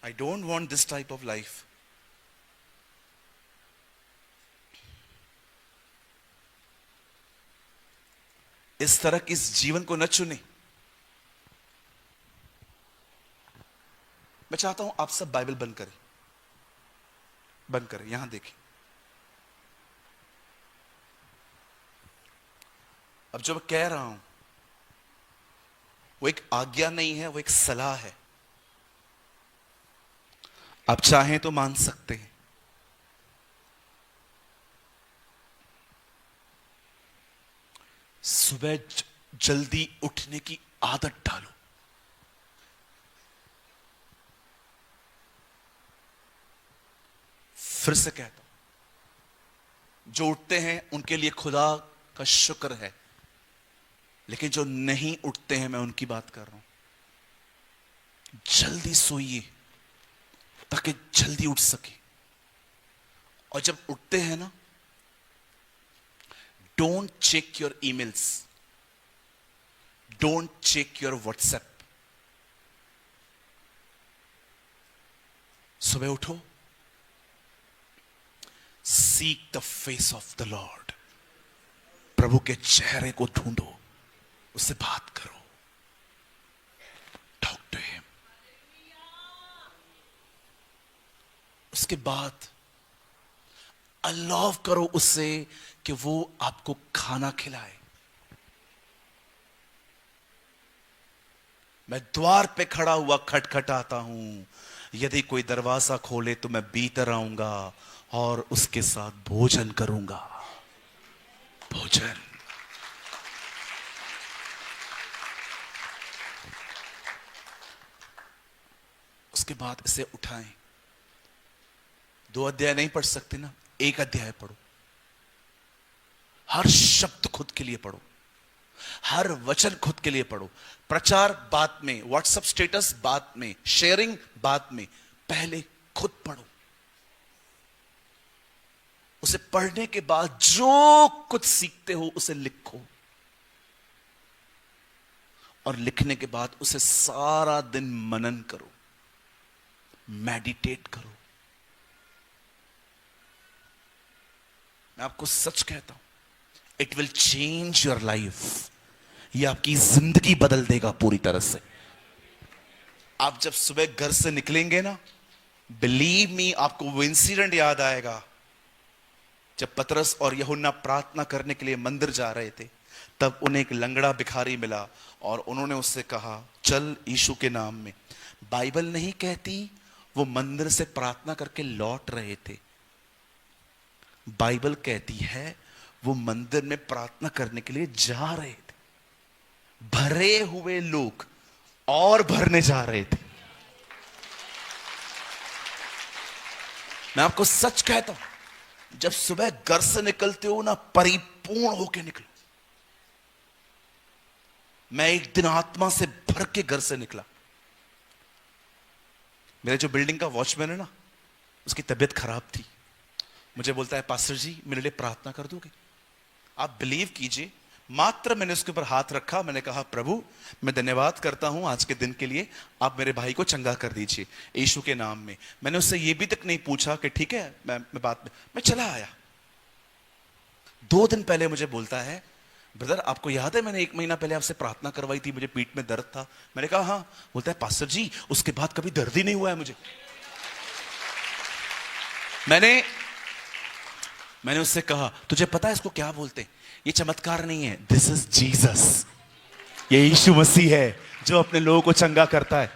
I don't want this type of life. इस तरह के इस जीवन को न चुने। मैं चाहता हूं आप सब बाइबल बंद करें, यहां देखें। अब जो मैं कह रहा हूं वो एक आज्ञा नहीं है, वो एक सलाह है। आप चाहें तो मान सकते हैं। सुबह जल्दी उठने की आदत डालो। फिर से कहता हूं, जो उठते हैं उनके लिए खुदा का शुक्र है, लेकिन जो नहीं उठते हैं मैं उनकी बात कर रहा हूं। जल्दी सोइए ताकि जल्दी उठ सके। और जब उठते हैं ना, don't check your emails, don't check your WhatsApp. सुबह उठो, seek the face of the Lord, प्रभु के चेहरे को ढूंढो, उससे बात करो, टॉक टू हिम। उसके बाद अलाव करो उससे कि वो आपको खाना खिलाए। मैं द्वार पे खड़ा हुआ खटखटाता हूं, यदि कोई दरवाजा खोले तो मैं भीतर आऊंगा और उसके साथ भोजन करूंगा। भोजन। उसके बाद इसे उठाएं। 2 अध्याय नहीं पढ़ सकते ना, 1 अध्याय पढ़ो। हर शब्द खुद के लिए पढ़ो, हर वचन खुद के लिए पढ़ो। प्रचार बाद में, व्हाट्सएप स्टेटस बाद में, शेयरिंग बाद में, पहले खुद पढ़ो। उसे पढ़ने के बाद जो कुछ सीखते हो उसे लिखो, और लिखने के बाद उसे सारा दिन मनन करो, मेडिटेट करो। मैं आपको सच कहता हूं, it will change your life. यह आपकी जिंदगी बदल देगा पूरी तरह से। आप जब सुबह घर से निकलेंगे ना, बिलीव मी, आपको वो इंसिडेंट याद आएगा जब पतरस और यूहन्ना प्रार्थना करने के लिए मंदिर जा रहे थे। तब उन्हें एक लंगड़ा भिखारी मिला और उन्होंने उससे कहा, चल यीशु के नाम में। बाइबल नहीं कहती वो मंदिर से प्रार्थना करके लौट रहे थे। बाइबल कहती है वो मंदिर में प्रार्थना करने के लिए जा रहे थे। भरे हुए लोग और भरने जा रहे थे। मैं आपको सच कहता हूं, जब सुबह घर से निकलते हो ना, परिपूर्ण होकर निकलो। मैं एक दिन आत्मा से भर के घर से निकला। मेरे जो बिल्डिंग का वॉचमैन है ना, उसकी तबीयत खराब थी। मुझे बोलता है, पास्टर जी मेरे लिए प्रार्थना कर दोगे? आप बिलीव कीजिए, मात्र मैंने उसके ऊपर हाथ रखा। मैंने कहा, प्रभु मैं धन्यवाद करता हूं आज के दिन के लिए, आप मेरे भाई को चंगा कर दीजिए यीशु के नाम में। मैंने उससे यह भी तक नहीं पूछा कि ठीक है, मैं बात में मैं चला आया। 2 दिन पहले मुझे बोलता है, ब्रदर आपको याद है मैंने 1 महीना पहले आपसे प्रार्थना करवाई थी, मुझे पीठ में दर्द था। मैंने कहा हाँ। बोलता है, पास्टर जी उसके बाद कभी दर्द ही नहीं हुआ है मुझे। मैंने उससे कहा, तुझे पता है इसको क्या बोलते हैं? ये चमत्कार नहीं है, दिस इज जीसस। ये यीशु मसीह है जो अपने लोगों को चंगा करता है।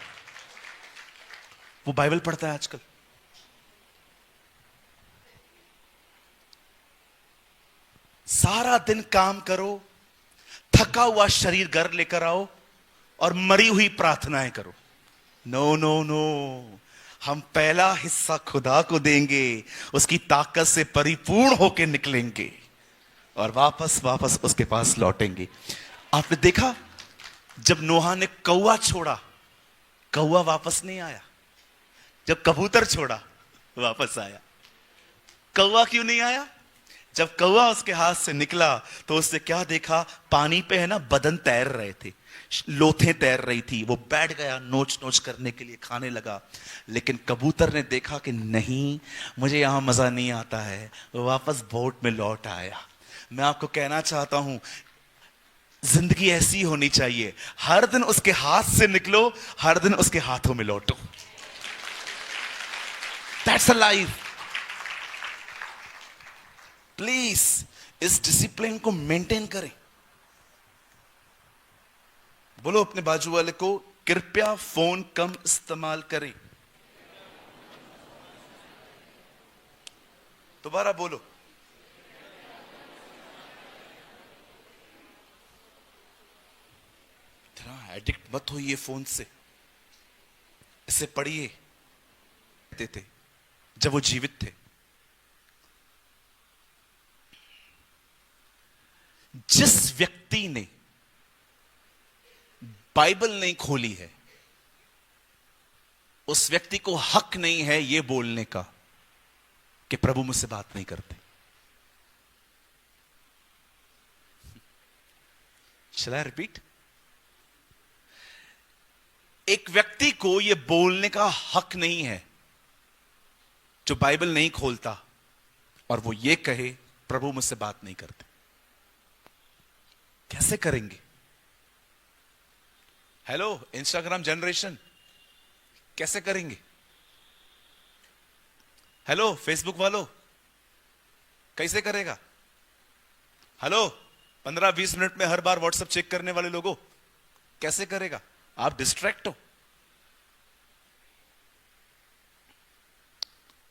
वो बाइबल पढ़ता है आजकल। सारा दिन काम करो, थका हुआ शरीर घर लेकर आओ और मरी हुई प्रार्थनाएं करो। नो नो नो, हम पहला हिस्सा खुदा को देंगे, उसकी ताकत से परिपूर्ण होकर निकलेंगे और वापस उसके पास लौटेंगे। आपने देखा जब नोहा ने कौवा छोड़ा, कौवा वापस नहीं आया। जब कबूतर छोड़ा वापस आया। कौवा क्यों नहीं आया? जब कौवा उसके हाथ से निकला तो उसने क्या देखा? पानी पे है ना बदन तैर रहे थे, लोथें तैर रही थी। वो बैठ गया नोच नोच करने के लिए, खाने लगा। लेकिन कबूतर ने देखा कि नहीं, मुझे यहां मजा नहीं आता है, वो वापस बोट में लौट आया। मैं आपको कहना चाहता हूं, जिंदगी ऐसी होनी चाहिए, हर दिन उसके हाथ से निकलो, हर दिन उसके हाथों में लौटो। That's a life. प्लीज इस डिसिप्लिन को मेंटेन करें। बोलो अपने बाजू वाले को, कृपया फोन कम इस्तेमाल करें। दोबारा बोलो, इतना एडिक्ट मत होइए फोन से। इसे पढ़िए। थे जब वो जीवित थे, जिस व्यक्ति ने बाइबल नहीं खोली है, उस व्यक्ति को हक नहीं है यह बोलने का कि प्रभु मुझसे बात नहीं करते। Shall I repeat? एक व्यक्ति को यह बोलने का हक नहीं है जो बाइबल नहीं खोलता और वो ये कहे प्रभु मुझसे बात नहीं करते। कैसे करेंगे? हेलो इंस्टाग्राम जनरेशन, कैसे करेंगे? हेलो फेसबुक वालों, कैसे करेगा? हेलो 15-20 मिनट में हर बार व्हाट्सएप चेक करने वाले लोगों, कैसे करेगा? आप डिस्ट्रैक्ट हो।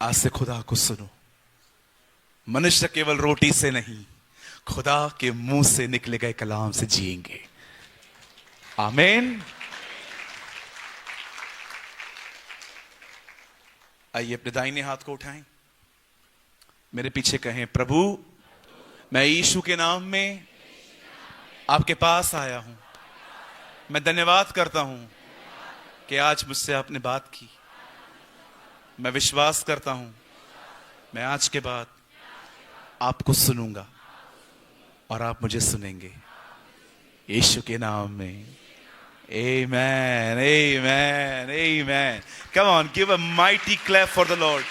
आज से खुदा को सुनो। मनुष्य केवल रोटी से नहीं, खुदा के मुंह से निकले गए कलाम से जिएंगे। आमीन। आइए अपने दाहिने हाथ को उठाएं, मेरे पीछे कहें, प्रभु मैं यीशु के नाम में आपके पास आया हूं। मैं धन्यवाद करता हूं कि आज मुझसे आपने बात की। मैं विश्वास करता हूं मैं आज के बाद आपको सुनूंगा और आप मुझे सुनेंगे, यीशु के नाम में। Amen, amen, amen. Come on, give a mighty clap for the Lord.